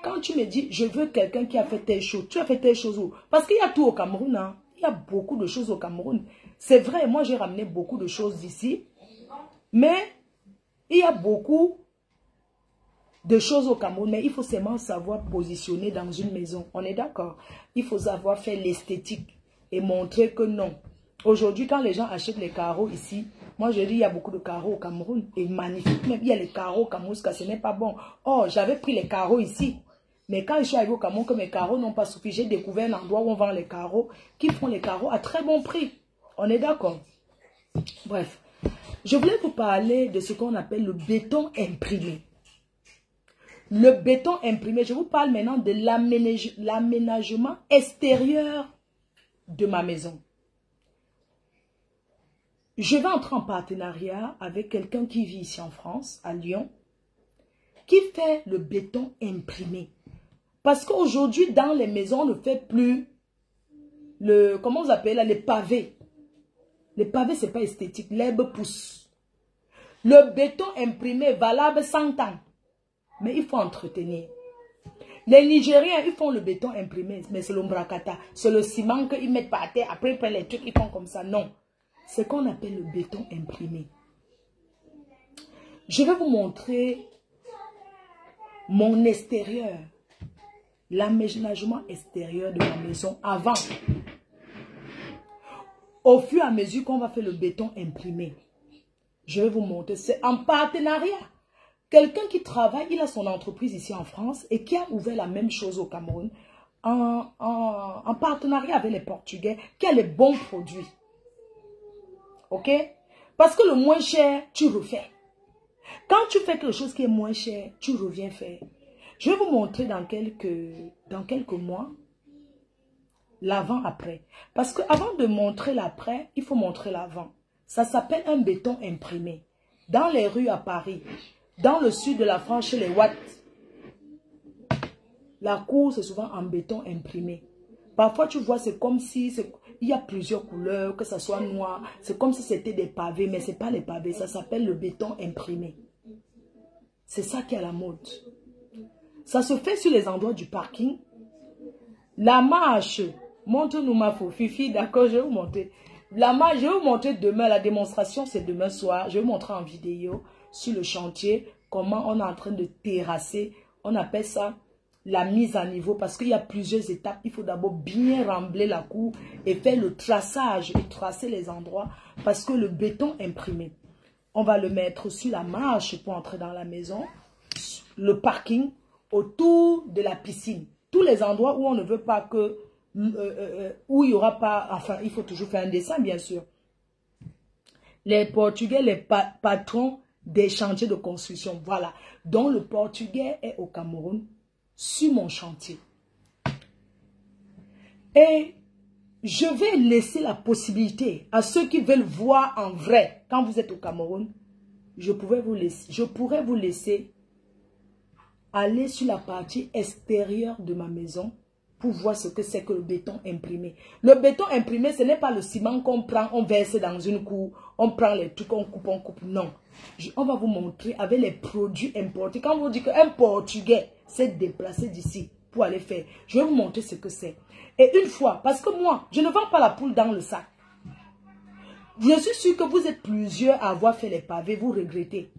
Quand tu me dis, je veux quelqu'un qui a fait telle chose, tu as fait telle chose où? Parce qu'il y a tout au Cameroun. Hein. Il y a beaucoup de choses au Cameroun. C'est vrai, moi j'ai ramené beaucoup de choses d'ici. Mais il y a beaucoup de choses au Cameroun. Mais il faut seulement savoir positionner dans une maison. On est d'accord? Il faut savoir faire l'esthétique et montrer que non. Aujourd'hui, quand les gens achètent les carreaux ici, moi je dis il y a beaucoup de carreaux au Cameroun et magnifique. Même il y a les carreaux au Cameroun, ce n'est pas bon. Oh, j'avais pris les carreaux ici. Mais quand je suis arrivé au Cameroun, que mes carreaux n'ont pas suffi, j'ai découvert un endroit où on vend les carreaux, qui font les carreaux à très bon prix. On est d'accord? Bref, je voulais vous parler de ce qu'on appelle le béton imprimé. Le béton imprimé, je vous parle maintenant de l'aménagement extérieur de ma maison. Je vais entrer en partenariat avec quelqu'un qui vit ici en France, à Lyon, qui fait le béton imprimé. Parce qu'aujourd'hui, dans les maisons, on ne fait plus comment on appelle les pavés. Les pavés, ce n'est pas esthétique, l'herbe pousse. Le béton imprimé, valable 100 ans. Mais il faut entretenir. Les Nigériens, ils font le béton imprimé, mais c'est l'ombrakata. C'est le ciment qu'ils mettent par terre, après ils prennent les trucs, ils font comme ça. Non. C'est ce qu'on appelle le béton imprimé. Je vais vous montrer mon extérieur. L'aménagement extérieur de ma maison avant. Au fur et à mesure qu'on va faire le béton imprimé. Je vais vous montrer. C'est en partenariat. Quelqu'un qui travaille, il a son entreprise ici en France et qui a ouvert la même chose au Cameroun en partenariat avec les Portugais, qui a les bons produits. Ok? Parce que le moins cher, tu refais. Quand tu fais quelque chose qui est moins cher, tu reviens faire. Je vais vous montrer dans quelques mois l'avant-après. Parce qu'avant de montrer l'après, il faut montrer l'avant. Ça s'appelle un béton imprimé. Dans les rues à Paris, dans le sud de la France, chez les Watts, la cour, c'est souvent en béton imprimé. Parfois, tu vois, c'est comme si... Il y a plusieurs couleurs, que ce soit noir. C'est comme si c'était des pavés, mais ce n'est pas les pavés. Ça s'appelle le béton imprimé. C'est ça qui est à la mode. Ça se fait sur les endroits du parking. La marche, montre-nous ma faux Fifi, d'accord, je vais vous montrer. La marche, je vais vous montrer demain, la démonstration, c'est demain soir. Je vais vous montrer en vidéo sur le chantier, comment on est en train de terrasser. On appelle ça la mise à niveau parce qu'il y a plusieurs étapes. Il faut d'abord bien rembler la cour et faire le traçage et tracer les endroits parce que le béton imprimé, on va le mettre sur la marche pour entrer dans la maison, le parking, autour de la piscine. Tous les endroits où on ne veut pas que, où il n'y aura pas, enfin, il faut toujours faire un dessin, bien sûr. Les Portugais, les patrons des chantiers de construction, voilà. Donc, le Portugais est au Cameroun, sur mon chantier. Et je vais laisser la possibilité à ceux qui veulent voir en vrai, quand vous êtes au Cameroun, je pourrais vous laisser aller sur la partie extérieure de ma maison pour voir ce que c'est que le béton imprimé. Le béton imprimé, ce n'est pas le ciment qu'on prend, on verse dans une cour, on prend les trucs, on coupe. Non. On va vous montrer avec les produits importés. Quand on vous dit qu'un Portugais s'est déplacé d'ici pour aller faire, je vais vous montrer ce que c'est. Et une fois, parce que moi, je ne vends pas la poule dans le sac. Je suis sûre que vous êtes plusieurs à avoir fait les pavés, vous regrettez.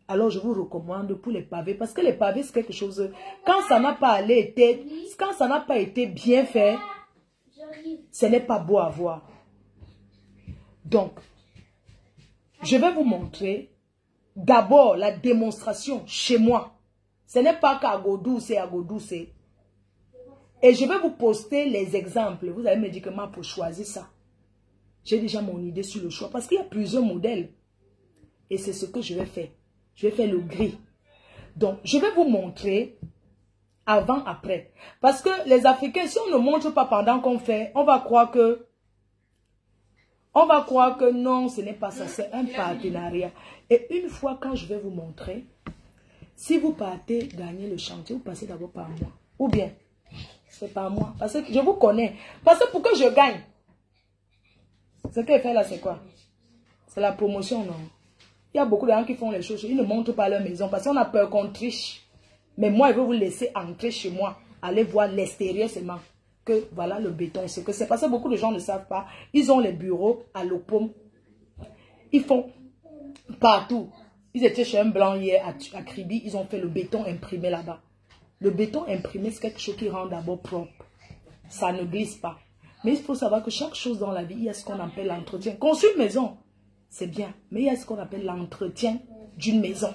Alors je vous recommande pour les pavés, parce que les pavés c'est quelque chose, quand ça n'a pas été bien fait, ce n'est pas beau à voir. Donc, je vais vous montrer d'abord la démonstration chez moi. Ce n'est pas qu'à Godou, c'est à Godou, c'est. Et je vais vous poster les exemples. Vous avez mes médicaments pour choisir ça. J'ai déjà mon idée sur le choix, parce qu'il y a plusieurs modèles. Et c'est ce que je vais faire. Je vais faire le gris. Donc, je vais vous montrer avant, après. Parce que les Africains, si on ne montre pas pendant qu'on fait, on va croire que non, ce n'est pas ça. C'est un partenariat. Et une fois, quand je vais vous montrer, si vous partez gagner le chantier, vous passez d'abord par moi. Ou bien, c'est par moi. Parce que je vous connais. Parce que pour que je gagne, ce qu'elle fait là, c'est quoi? C'est la promotion, non? Il y a beaucoup de gens qui font les choses, ils ne montrent pas leur maison parce qu'on a peur qu'on triche. Mais moi, je vais vous laisser entrer chez moi, aller voir l'extérieur seulement. Que voilà le béton, ce que c'est. Parce que beaucoup de gens ne savent pas. Ils ont les bureaux à l'Opom. Ils font partout. Ils étaient chez un blanc hier à Kribi, ils ont fait le béton imprimé là-bas. Le béton imprimé, c'est quelque chose qui rend d'abord propre. Ça ne glisse pas. Mais il faut savoir que chaque chose dans la vie, il y a ce qu'on appelle l'entretien. Construire une maison, c'est bien. Mais il y a ce qu'on appelle l'entretien d'une maison.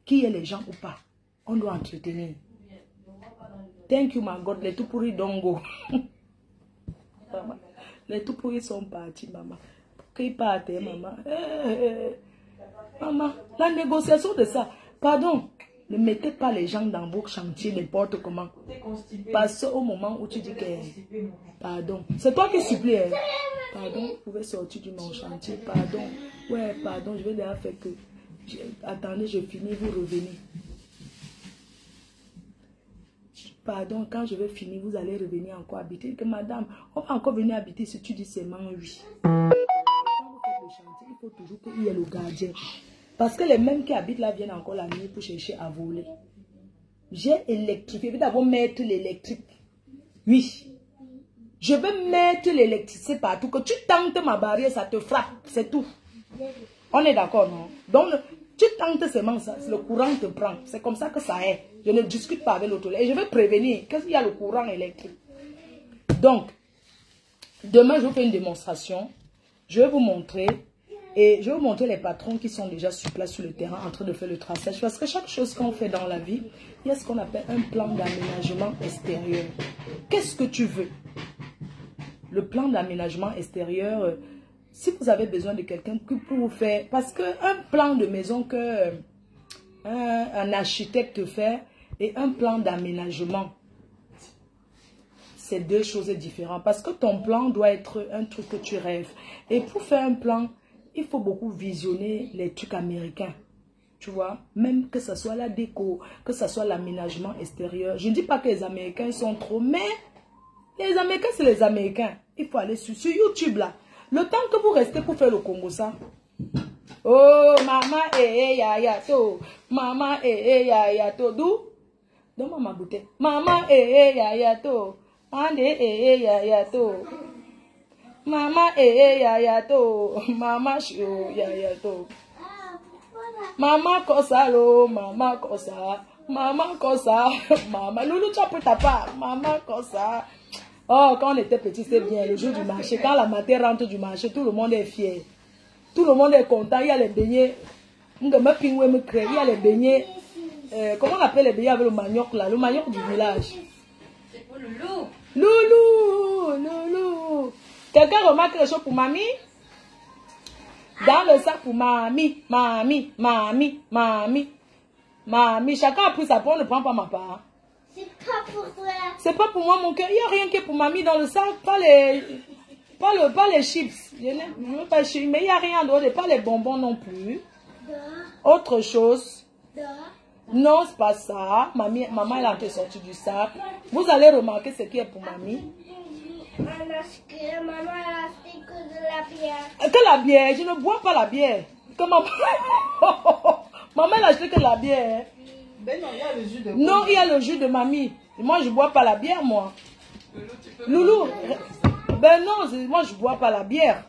Qui est les gens ou pas, on doit entretenir. Thank you, my God. Les tout pourris don't go. Les tout pourris sont partis, maman. Pourquoi ils partent, maman? Maman, la négociation de ça. Pardon, ne mettez pas les gens dans vos chantiers n'importe comment. Parce qu'au moment où tu dis que... Pardon. C'est toi qui supplée. Hein? Pardon, vous pouvez sortir de mon chantier. Pardon. Ouais, pardon, je vais déjà faire que... Attendez, je finis, vous revenez. Pardon, quand je vais finir, vous allez revenir encore habiter. Que madame, on va encore venir habiter si tu dis seulement oui. Quand vous faites le chantier, il faut toujours qu'il y ait le gardien. Parce que les mêmes qui habitent là viennent encore la nuit pour chercher à voler. J'ai électrifié. Je vais d'abord mettre l'électrique. Oui. Je vais mettre l'électricité partout. Que tu tentes ma barrière, ça te frappe. C'est tout. On est d'accord, non? Donc, tu tentes seulement ça. Le courant te prend. C'est comme ça que ça est. Je ne discute pas avec l'autre. Et je vais prévenir qu'il y a le courant électrique. Donc, demain, je vous fais une démonstration. Je vais vous montrer. Et je vais vous montrer les patrons qui sont déjà sur place sur le terrain en train de faire le traçage. Parce que chaque chose qu'on fait dans la vie, il y a ce qu'on appelle un plan d'aménagement extérieur. Qu'est-ce que tu veux? Le plan d'aménagement extérieur, si vous avez besoin de quelqu'un pour vous faire... Parce qu'un plan de maison que un architecte fait et un plan d'aménagement, c'est deux choses différentes. Parce que ton plan doit être un truc que tu rêves. Et pour faire un plan... Il faut beaucoup visionner les trucs américains. Tu vois, même que ce soit la déco, que ce soit l'aménagement extérieur. Je ne dis pas que les Américains sont trop, mais les Américains, c'est les Américains. Il faut aller sur YouTube là. Le temps que vous restez pour faire le Congo, ça. Oh, maman, ya, ya, to. Maman, ya, ya, to. D'où? Donne-moi ma bouteille. Maman, ya, ya, to. Ande, ya, ya, to. Mama ya to, mama shio ya to. Mama kosalo, mama kosa, mama loulou tu as pris ta part, mama kosa. Oh, quand on était petit, c'est bien, le jour du marché, quand la matin rentre du marché, tout le monde est fier. Tout le monde est content, il y a les beignets, il y a les beignets, comment on appelle les beignets avec le manioc là, le manioc du village. C'est pour le loup. Loulou. Quelqu'un remarque les choses pour mamie? Dans le sac pour mamie. Chacun a pris sa part, on ne prend pas ma part. C'est pas pour toi. C'est pas pour moi, mon cœur. Il n'y a rien qui est pour mamie dans le sac. Pas les chips. Je ne veux pas chips, mais il n'y a rien d'autre. Pas les bonbons non plus. Autre chose. Non, c'est pas ça. Maman, elle a été sortie du sac. Vous allez remarquer ce qui est pour mamie. Maman a acheté que de la bière. Que la bière? Je ne bois pas la bière. Que maman... maman, elle a acheté que la bière. Ben non, il y a le jus de... Non, il y a le jus de mamie. Moi, je bois pas la bière, moi. Loulou, ben non, moi, je bois pas la bière.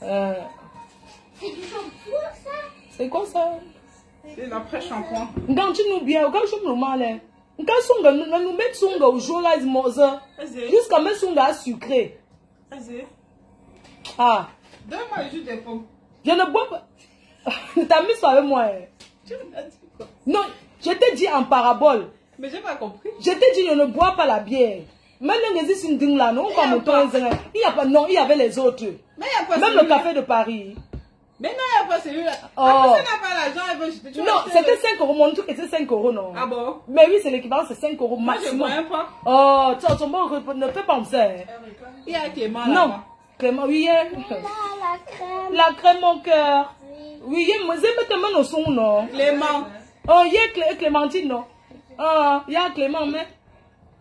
C'est du shampoing, ça? C'est quoi ça? C'est l'après-shampoing. Quand tu nous bières, quand je me mal, quand nous mettons son au jour là, jusqu'à mettre son gars sucré. Ah. Donne-moi le jus des pommes. Je ne bois pas. T'as mis ça avec moi. Tu m'as dit quoi? Non, je t'ai dit en parabole. Mais j'ai pas compris. Je t'ai dit, je ne bois pas la bière. Maintenant, il existe une dingue là, non? Il y a pas, non, il y avait les autres. Mais il y a pas même le café de Paris. Mais non, il n'y a pas celui-là. Oh. Après, ça n'a pas l'argent, elle veut jeter. Non, c'était 5 €. Mon truc était 5 € non? Ah bon? Mais oui, c'est l'équivalent, c'est 5 € maximum. Moi, je ne bois pas. Oh, ton bon, ne fais pas ça. Il y a Clément là. Non, Clément, oui, Là, la crème. la crème, mon cœur. Oui, il y a mes son, non? Clément. Oh, il y a Clémentine, non? Ah, il y a Clément, mais.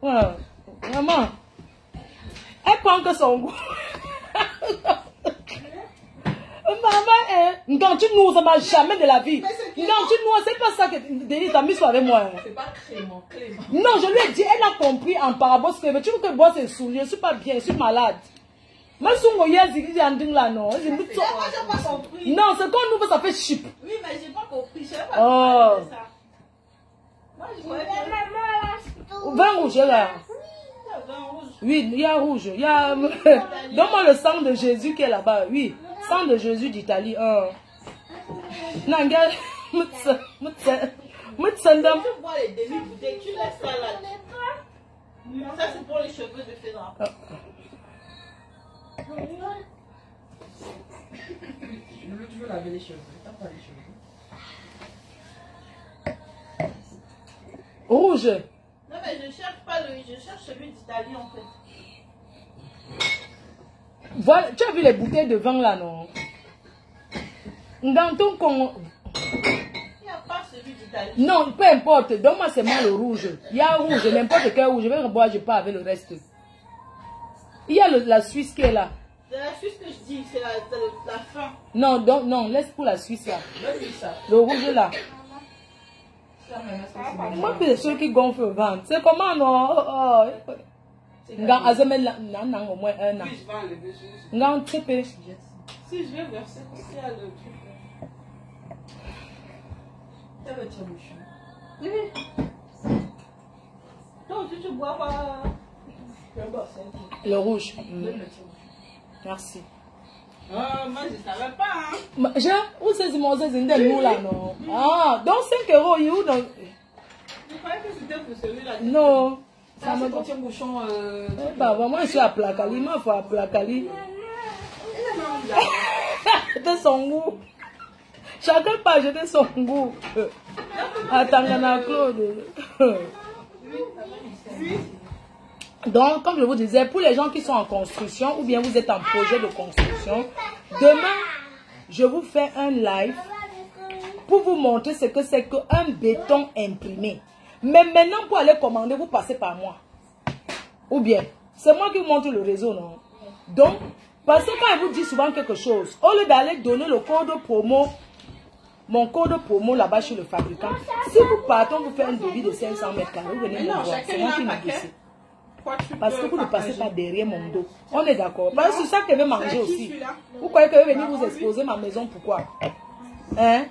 Ouais, vraiment. Elle prend que son goût. Maman, quand tu nous, ça m'a jamais de la vie. Quand tu nous, c'est pas ça que Denis t'a mis sur avec moi. C'est pas Clément, Clément. Non, je lui ai dit, elle a compris en parabole ce que tu veux que boire ses sous. Je ne suis pas bien, je suis malade. Mais si on y a dit là, non. Moi, j'ai pas compris. Non, c'est quand nous, ça fait chip. Oui, mais j'ai pas compris. Je sais pas Oh. ça. Moi, je croyais Maman, que... la Vin rouge là. Oui, il y a rouge. Il y a... Donne-moi le sang de Jésus qui est là-bas. Oui, sang de Jésus d'Italie. Non, regarde. Tu bois les demi-bouteilles, tu laisses ça là. Ça, c'est pour les cheveux de Fédra. Tu veux laver les cheveux. T'as pas les cheveux. Rouge. Non, mais je cherche pas le... Je cherche celui d'Italie en fait. Voilà, tu as vu les bouteilles de vin là, non? Dans ton con... Il n'y a pas celui d'Italie. Non, peu importe. Donne-moi seulement le rouge. Il y a un rouge, n'importe quel rouge. Je vais boire, je pars avec le reste. Il y a la Suisse qui est là. C'est la Suisse que je dis, c'est la fin. Non, non, laisse pour la Suisse là. Donne-lui ça. Le rouge là. Ça, Moi, c'est ceux qui gonflent le ventre. C'est comment, non? Nga azemen nan au moins un an. Oui, je vais enlever. Nga on tripe. Si je vais verser, il y a le truc. Ça va tirer le chou. Oui. Toi aussi, tu bois pas. Le rouge. Merci. Moi, je ne savais pas. Hein. Où c'est mon nous là, non? Ah, donc 5 €, il où donc? Je croyais que c'était pour celui-là. Non. Ça me contient bouchon. Bah, moi, je suis à Placali. Moi, il faut à Placali. C'était son goût. Chacun pas jeter son goût. Attends, Claude. Donc, comme je vous disais, pour les gens qui sont en construction ou bien vous êtes en projet de construction, demain, je vous fais un live pour vous montrer ce que c'est qu'un béton imprimé. Mais maintenant, pour aller commander, vous passez par moi. Ou bien, c'est moi qui vous montre le réseau, non? Donc, parce que quand je vous dis souvent quelque chose, au lieu d'aller donner le code promo, mon code promo là-bas chez le fabricant, si vous partez, vous faites un devis de 500 mètres carrés, vous venez me voir. C'est moi qui négocie. Parce que vous ne passez pas derrière mon dos. On est d'accord. Parce que c'est ça que je vais manger aussi. Vous croyez que je vais venir vous exposer ma maison? Pourquoi? Hein?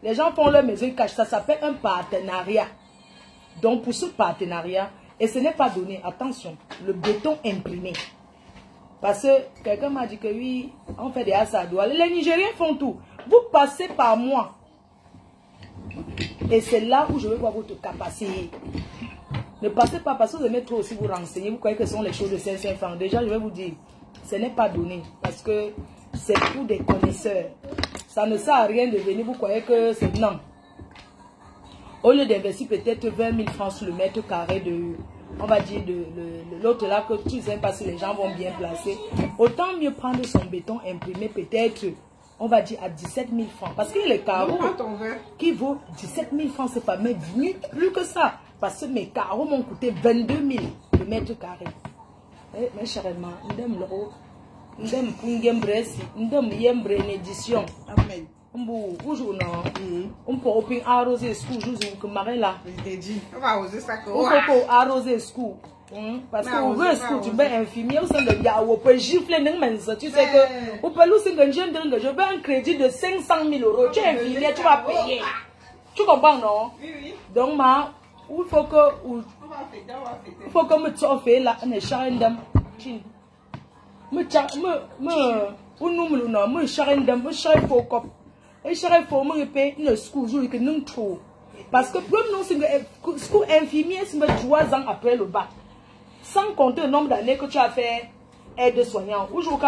Les gens font leur maison, ils cachent. Ça s'appelle un partenariat. Donc pour ce partenariat, et ce n'est pas donné, attention, le béton imprimé. Parce que quelqu'un m'a dit que oui, on fait des assadois. Les Nigériens font tout. Vous passez par moi. Et c'est là où je vais voir votre capacité. Ne passez pas parce que vous aimez trop aussi vous renseigner. Vous croyez que ce sont les choses de 500 francs. Déjà, je vais vous dire, ce n'est pas donné. Parce que c'est pour des connaisseurs. Ça ne sert à rien de venir. Vous croyez que c'est non. Au lieu d'investir peut-être 20 000 francs sur le mètre carré de, on va dire, de l'autre là, que tu ne sais pas si les gens vont bien placer. Autant mieux prendre son béton imprimé peut-être, on va dire, à 17 000 francs. Parce qu'il y a les carreaux qui vaut 17 000 francs. C'est pas mais plus que ça. Parce que mes carreaux m'ont coûté 22 000 le mètre carré. Mais chèrement, nous sommes l'euro. Nous sommes pour une édition. Amen. Où joue non? On peut arroser school, joue que marin là. Je t'ai dit, on va arroser ça. On peut arroser school. Parce que au school, tu mets infirmier au sein de Yahoo, on peut gifler n'importe. Tu sais que, on peut l'ouvrir je veux un crédit de 500 000 €. Tu es infirmier, tu vas payer. Tu comprends, non? Oui, oui. Donc, il faut que, il faut que me t'offre là, on est charendam. Me paye une school, que nous trop. Parce que, comme nous, c'est school infirmier, c'est 3 ans après le bac. Sans compter le nombre d'années que tu as fait aide-soignant. Aujourd'hui,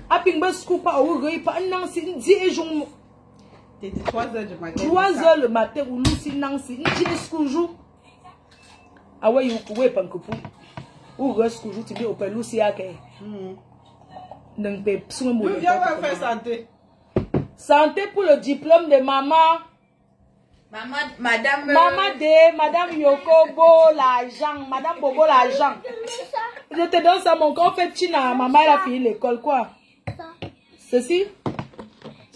à Pingbe School, pas au pas un an, c'est 10 jours. C'était 3 h du matin. 3 h le matin, ou nous, c'est Nancy, 10 school jour. Ah ouais, vous pas que pour. Ou school jour, tu dis, au Pelou, c'est à quel. Donc, nous viens faire santé. Santé pour le diplôme de maman. Madame Yokobo, l'argent. Madame Bobo, l'argent. Je te donne ça, mon corps fait china. Maman, elle a fini l'école, quoi. Ceci?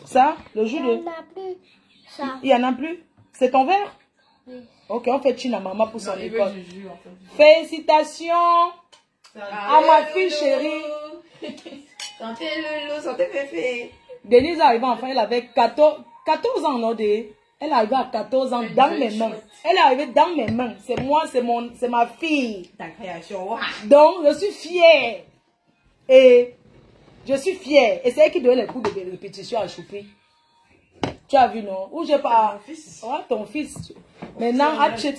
Ça? Le jour de... Il n'y en a plus. Ça. Il n'y en a plus? C'est ton verre? Oui. Ok, on fait china maman pour son école. Félicitations à ma fille chérie. Santé Loulou, santé Féfé. Denise arrive enfin, elle avait 14 ans, non? Elle est arrivée à 14 ans dans mes mains. Elle est arrivée dans mes mains. C'est moi, c'est ma fille. Ta création. Donc, je suis fière. Et je suis fière. Et c'est elle qui donne les coups de répétition à Choupi. Tu as vu, non? Ou j'ai pas. Ton fils. Maintenant, tu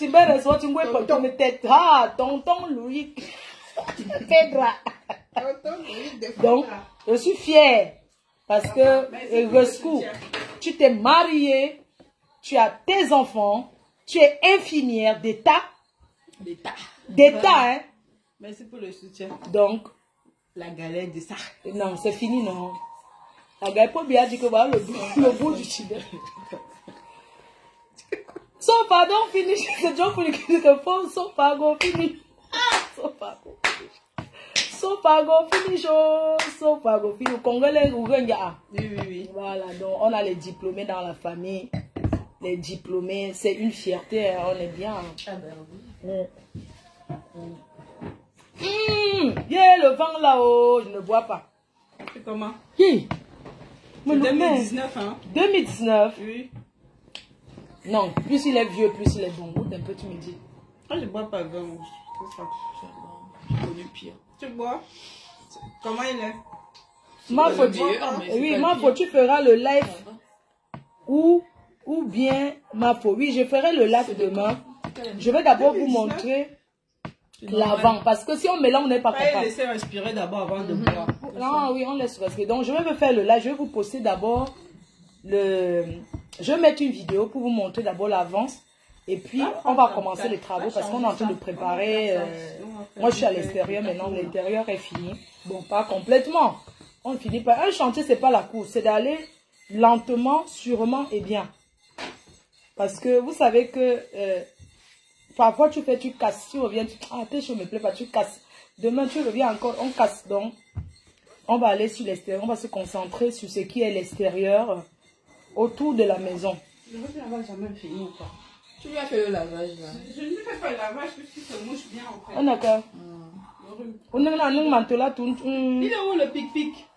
vas recevoir, tu vas pour ton tête. Ah, tonton Louis. Pedra. Donc, je suis fière. Parce que, Rescou, tu t'es mariée, tu as tes enfants, tu es infirmière d'État. D'État, hein. Merci pour le soutien. Donc, la galère de ça. Non, c'est fini, non. La galère, pas bien dit que voilà le bout du Chili. So pardon, finish. C'est déjà pour les qui te font. So pardon, finish. So pardon. So pardon, finish. So pardon, finish. Au Congolais, ou Renga. Oui. Voilà, donc on a les diplômés dans la famille. Les diplômés, c'est une fierté, hein, on est bien. Ah ben oui. Yeah, le vent là-haut, je ne bois pas. C'est comment? Qui? 2019, hein? 2019? Oui. Non, plus il est vieux, plus il est bon. Un peu, tu me dis. Ah, je bois pas grand. C'est ça. J'ai connu pire. Tu bois? Comment il est? Ma faute, oui, ma faute, tu feras le live. Ou bien, ma faute, oui, je ferai le live demain. Je vais d'abord vous montrer l'avant. Parce que si on mélange, on n'est pas capable. Laisser respirer d'abord avant de boire. Non, oui, on laisse respirer. Donc, je vais me faire le live. Je vais vous poster d'abord le... Je vais mettre une vidéo pour vous montrer d'abord l'avance. Et puis, on va commencer les travaux parce qu'on est en train de préparer. Moi, je suis à l'extérieur maintenant. L'intérieur est fini. Bon, pas complètement. On finit par... Un chantier, c'est pas la course. C'est d'aller lentement, sûrement et bien. Parce que vous savez que... parfois, tu casses. Tu reviens, ah, tes choses me plaît pas, tu casses. Demain, tu reviens encore, on casse. Donc, on va aller sur l'extérieur. On va se concentrer sur ce qui est l'extérieur autour de la maison. Je veux bien avoir jamais fini ou pas. Tu lui as fait le lavage là? Je ne fais pas le lavage parce que ça mouche bien en fait. On a qu'à. On a un manteau tout. Il est où le pic-pic?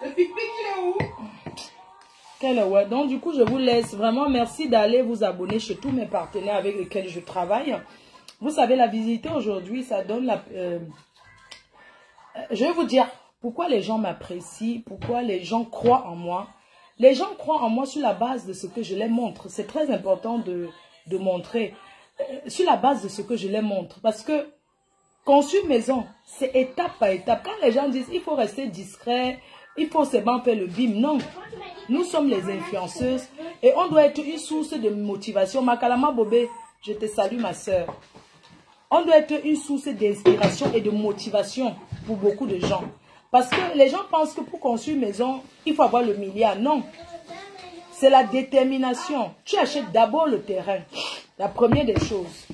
Le pic-pic, il est où? Ouais. Donc, du coup, je vous laisse. Vraiment, merci d'aller vous abonner chez tous mes partenaires avec lesquels je travaille. Vous savez, la visite aujourd'hui, ça donne la... je vais vous dire pourquoi les gens m'apprécient, pourquoi les gens croient en moi. Les gens croient en moi sur la base de ce que je les montre. C'est très important de montrer sur la base de ce que je les montre. Parce que construire maison, c'est étape par étape. Quand les gens disent il faut rester discret, il faut seulement faire le bim. Non, nous sommes les influenceuses et on doit être une source de motivation. Makalama Bobé, je te salue ma soeur. On doit être une source d'inspiration et de motivation pour beaucoup de gens. Parce que les gens pensent que pour construire une maison, il faut avoir le milliard. Non, c'est la détermination. Tu achètes d'abord le terrain. La première des choses.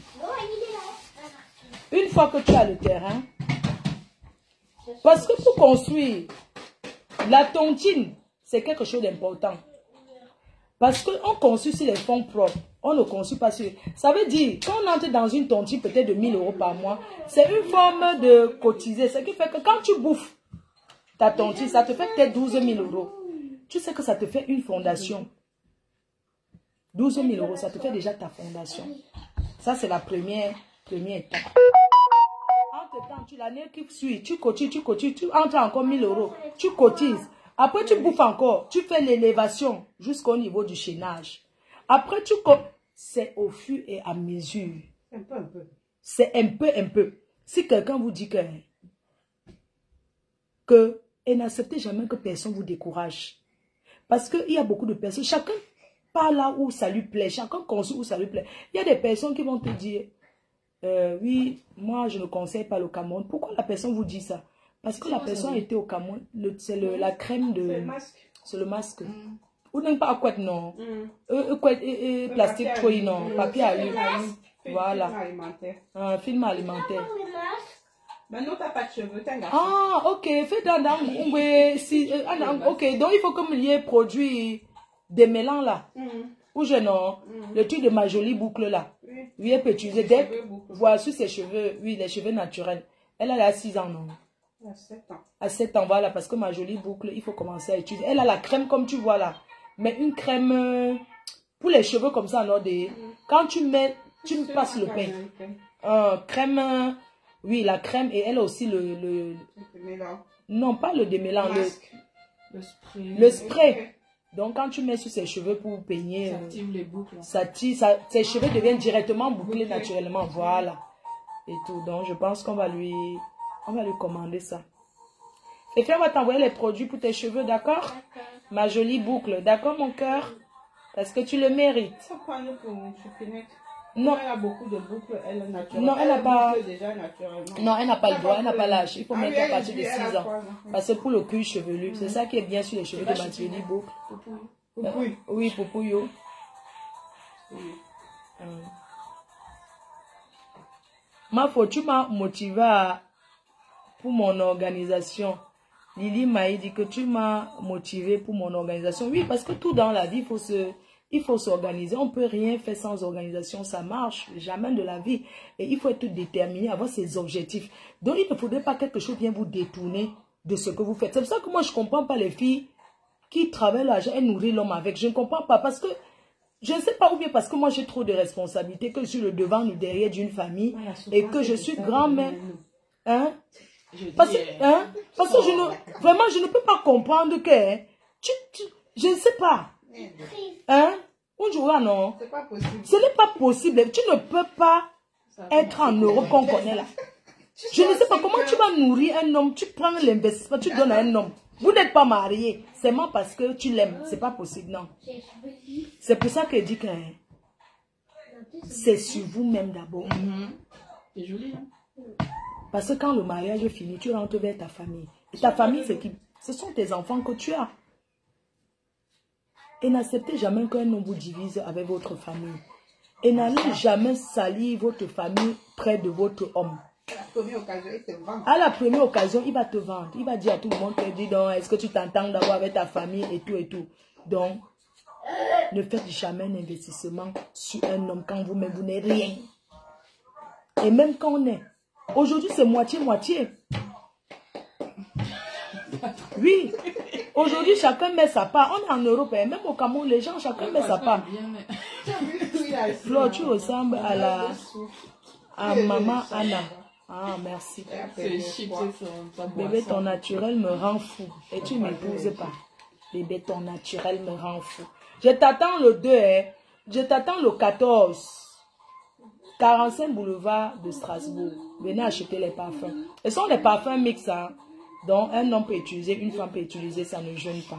Une fois que tu as le terrain, parce que pour construire, La tontine, c'est quelque chose d'important. Parce qu'on conçut sur les fonds propres. On ne conçut pas sur... Ça veut dire, quand on entre dans une tontine peut-être de 1000 € par mois, c'est une forme de cotiser. Ce qui fait que quand tu bouffes ta tontine, ça te fait peut-être 12 000 €. Tu sais que ça te fait une fondation. 12 000 €, ça te fait déjà ta fondation. Ça, c'est la première étape. Entre-temps, l'année qui suit, tu cotises, tu entres encore 1000 €. Tu cotises. Après, tu bouffes encore. Tu fais l'élévation jusqu'au niveau du chaînage. Après, c'est au fur et à mesure. Un peu. C'est un peu. Si quelqu'un vous dit et n'acceptez jamais que personne vous décourage. Parce qu'il y a beaucoup de personnes, chacun part là où ça lui plaît, chacun conçoit où ça lui plaît. Il y a des personnes qui vont te dire, oui, moi je ne conseille pas le Cameroun. Pourquoi la personne vous dit ça? Parce que la personne était au Cameroun, c'est la crème de... C'est le masque. C'est le masque. Ou n'est pas à quoi non? Plastique trop, non? Papier à lui. Voilà. Film alimentaire. Un film alimentaire. Maintenant, tu n'as pas de cheveux, t'es un garçon. Ah, ok. Fais ok, donc il faut que il y ait produit des mélans là. Ou je non. Le truc de ma jolie boucle là. Oui, elle peut utiliser. Voilà, sur ses cheveux, oui, les cheveux naturels. Elle a 6 ans, non? À 7 ans. À 7 ans, voilà, parce que ma jolie boucle, il faut commencer à utiliser. Elle a la crème comme tu vois là. Mais une crème pour les cheveux comme ça, non? Quand tu mets, tu passes le pain. Crème, oui, la crème, et elle a aussi le démêlant. Non, pas le démêlant, le spray. Le spray. Donc, quand tu mets sur ses cheveux pour peigner, ça active les boucles. Ses cheveux deviennent directement bouclés naturellement, voilà. Et tout. Donc, je pense qu'on va lui commander ça. Et puis, on va t'envoyer les produits pour tes cheveux, d'accord? Ma jolie boucle, d'accord, mon cœur? Parce que tu le mérites. Ça prend pour chouquinette. Non. Elle a beaucoup de boucles, elle est naturelle. Non, elle n'a pas... Déjà naturellement. Non, elle n'a pas le droit, elle n'a pas l'âge. Il faut mettre à partir de 6 ans. Quoi, parce que pour le cuir chevelu, c'est ça qui est bien sur les cheveux de ma jolie boucle. Oui, Poupouyo. Ma faute, tu m'as motivé pour mon organisation. Lily m'a dit que tu m'as motivé pour mon organisation. Oui, parce que tout dans la vie, il faut s'organiser. On ne peut rien faire sans organisation. Ça marche jamais de la vie. Et il faut être déterminé, avoir ses objectifs. Donc, il ne faudrait pas quelque chose vienne vous détourner de ce que vous faites. C'est pour ça que moi, je ne comprends pas les filles qui travaillent l'argent et nourrissent l'homme avec. Je ne comprends pas parce que, je ne sais pas, ou bien parce que moi, j'ai trop de responsabilités, que je suis le devant, le derrière d'une famille et que je suis grand-mère. Hein? Parce que vraiment, je ne peux pas comprendre que, je ne sais pas. Hein? Un jour, non. C'est pas possible. Ce n'est pas possible. Tu ne peux pas être en Europe qu'on connaît là. Je ne sais pas comment tu vas nourrir un homme. Tu prends l'investissement, tu donnes à un homme. Vous n'êtes pas mariés. C'est moi parce que tu l'aimes. C'est pas possible, non. C'est pour ça qu'elle dit que c'est sur vous-même d'abord. C'est joli, hein? Parce que quand le mariage est fini, tu rentres vers ta famille. Et ta famille, ce sont tes enfants que tu as. Et n'acceptez jamais qu'un homme vous divise avec votre famille. Et n'allez jamais salir votre famille près de votre homme. À la première occasion, il va te vendre. Il va dire à tout le monde, dis donc, est-ce que tu t'entends d'avoir avec ta famille et tout et tout. Donc, ne faites jamais un investissement sur un homme quand vous-même, vous n'êtes rien. Et même quand on est. Aujourd'hui, c'est moitié-moitié. Oui. Aujourd'hui, chacun met sa part. On est en Europe, et même au Cameroun, les gens, chacun met sa part. Flo, tu ressembles à maman Anna. Ah, merci. Bébé, ton naturel me rend fou. Et tu ne m'épouses pas. Bébé, ton naturel me rend fou. Je t'attends le 2, hein. Je t'attends le 14. 45 boulevard de Strasbourg. Venez acheter les parfums. Ce sont des parfums mix, hein. Donc, un homme peut utiliser, une femme peut utiliser, ça ne gêne pas.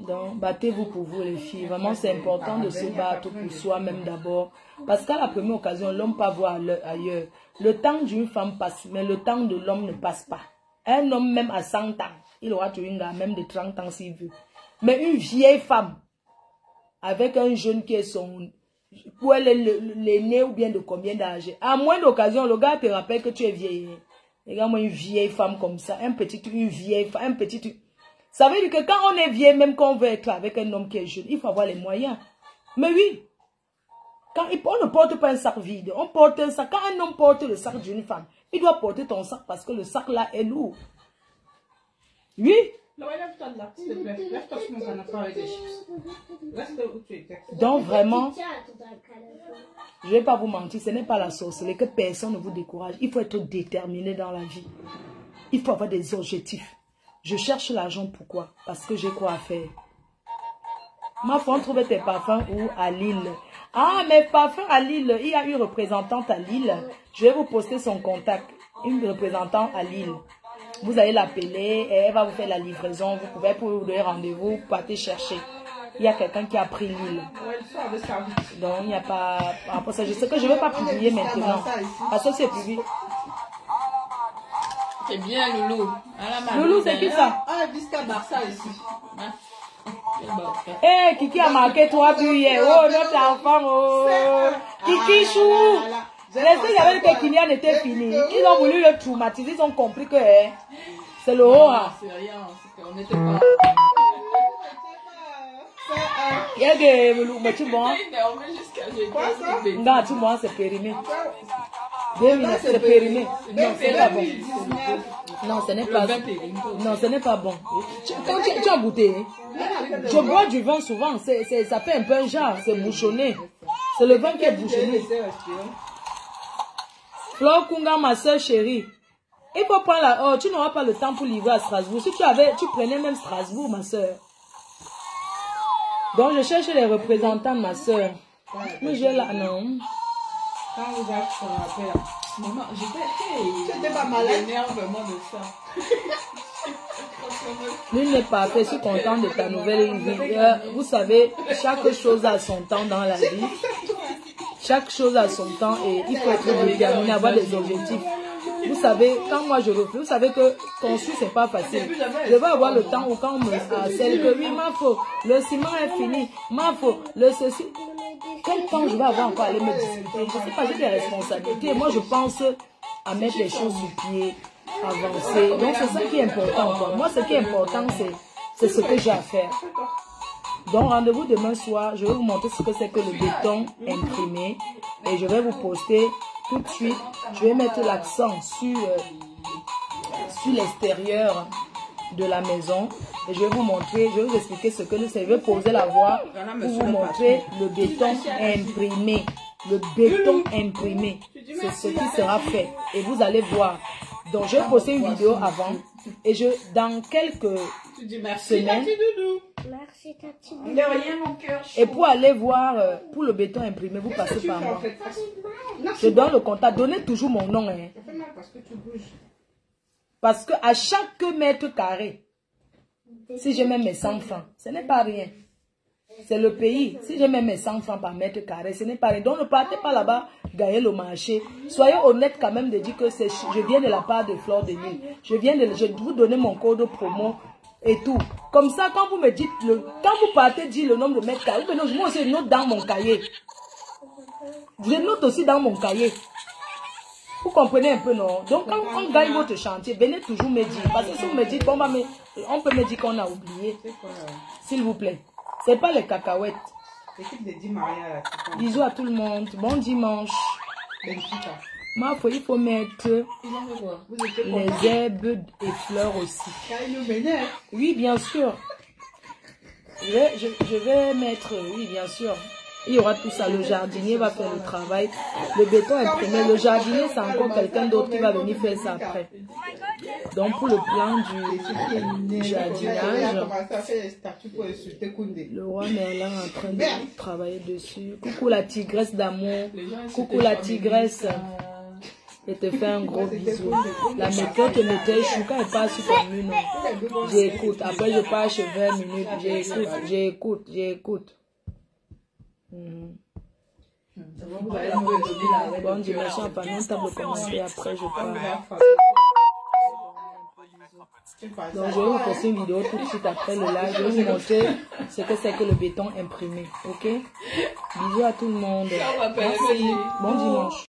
Donc, battez-vous pour vous, les filles. Vraiment, c'est important de se battre pour soi-même d'abord. Parce qu'à la première occasion, l'homme peut voir ailleurs. Le temps d'une femme passe, mais le temps de l'homme ne passe pas. Un homme, même à 100 ans, il aura tué une gars, même de 30 ans s'il veut. Mais une vieille femme, avec un jeune qui est son... Où elle est l'aîné ou bien de combien d'âge. À moins d'occasion, le gars te rappelle que tu es vieille. Regarde-moi une vieille femme comme ça, une vieille femme, Ça veut dire que quand on est vieille, même quand on veut être avec un homme qui est jeune, il faut avoir les moyens. Mais oui, quand on ne porte pas un sac vide, on porte un sac. Quand un homme porte le sac d'une femme, il doit porter ton sac parce que le sac là est lourd. Oui. Lève-toi de là, s'il te plaît. Lève-toi sur mon canapé avec des chips. Reste où tu étais. Donc vraiment, je ne vais pas vous mentir, ce n'est pas la sorcellerie, que personne ne vous décourage. Il faut être déterminé dans la vie. Il faut avoir des objectifs. Je cherche l'argent, pourquoi? Parce que j'ai quoi à faire. Ma femme trouvait tes parfums où? À Lille. Ah, mes parfums à Lille. Il y a une représentante à Lille. Je vais vous poster son contact. Une représentante à Lille. Vous allez l'appeler et elle va vous faire la livraison. Vous pouvez vous donner rendez-vous, vous partez chercher. Il y a quelqu'un qui a pris Lille. Donc, il n'y a pas... Après ça, je sais que je ne vais pas publier maintenant. Parce que c'est publié. C'est bien, Loulou. Loulou, c'est qui ça? Ah, Visca Barça ici. Eh, Kiki a marqué 3 buts hier. Oh, notre enfant, oh. Kiki chou. Laissez avec que Kylian était fini. Ils ont voulu le traumatiser, ils ont compris que c'est le haut. C'est rien, c'est qu'on n'était pas... Il y a des... Mais tu vois? Non, tu vois, c'est périmé. 2 minutes, c'est périmé. Non, c'est pas bon. Non, ce n'est pas bon. Non, ce n'est pas bon. Quand tu as goûté, je bois du vin souvent. Ça fait un peu un genre, c'est bouchonné. C'est le vin qui est bouchonné. Flore Kunga, ma soeur chérie. Il faut prendre la... Oh, tu n'auras pas le temps pour livrer à Strasbourg. Si tu prenais même Strasbourg, ma soeur. Donc, je cherche les représentants de ma soeur. Mais j'ai là, non. Quand vous avez fait un appel. Maman, j'étais pas malade. J'énerve vraiment de ça. L'une n'est pas fait, je suis contente de ta nouvelle vie. Vous savez, chaque chose a son temps dans la vie. Chaque chose a son temps et il faut être déterminé, avoir des objectifs. Vous savez, quand moi je refais, vous savez que construire c'est pas facile. Je vais avoir le temps où quand on me harcèle que oui, ma faute, le ciment est fini, ma faute, le ceci. Quel temps je vais avoir encore à aller me discuter? Je ne sais pas, j'ai des responsabilités. Moi je pense à mettre les choses sur pied, avancer. Donc c'est ça qui est important, quoi. Moi ce qui est important c'est ce que j'ai à faire. Donc rendez-vous demain soir, je vais vous montrer ce que c'est que le béton imprimé et je vais vous poster tout de suite. Je vais mettre l'accent sur l'extérieur de la maison et je vais vous montrer, je vais vous expliquer ce que c'est. Je vais poser la voix pour vous montrer le béton imprimé. Le béton imprimé, c'est ce qui sera fait et vous allez voir. Donc je vais poster une vidéo avant et dans quelques semaines. Merci, Tati. De rien, mon cœur. Et pour aller voir, pour le béton imprimé, vous passez par moi. Je donne le contact. Donnez toujours mon nom. Hein. Parce que à chaque mètre carré, si je mets mes 100 francs, ce n'est pas rien. C'est le pays. Si je mets mes 100 francs par mètre carré, ce n'est pas rien. Donc ne partez pas là-bas gagner le marché. Soyez honnête quand même de dire que je viens de la part de Flore de Lille. Je vais vous donner mon code promo. Et tout. Comme ça, quand vous me dites, quand vous partez dire le nombre de mètres carrés, moi aussi je note dans mon cahier. Je note aussi dans mon cahier. Vous comprenez un peu, non? Donc, quand on gagne votre chantier, venez toujours me dire. Parce que si vous me dites, bon, on peut me dire qu'on a oublié. S'il vous plaît. C'est pas les cacahuètes. Bisous à tout le monde. Bon dimanche. Ma foi, il faut mettre les herbes et fleurs aussi. Oui, bien sûr. Je vais mettre, oui, bien sûr. Il y aura tout ça. Le jardinier va faire le travail. Le béton imprimé. Le jardinier, c'est encore quelqu'un d'autre qui va venir faire ça après. Donc, pour le plan du jardinage, le roi Merlin est en train de travailler dessus. Coucou la tigresse d'amour. Coucou la tigresse. Je te fais un gros bisou. La méthode de méthode chou, quand elle passe sur ton mur, j'écoute. Après, je passe chez 20 minutes. J'écoute. Bon dimanche, en parlant, table commencer. Après, je pars. Donc, je vais vous poster une vidéo tout de suite après le live. Je vais vous montrer ce que c'est que le béton imprimé. Ok? Bisous à tout le monde. Merci. Bon dimanche.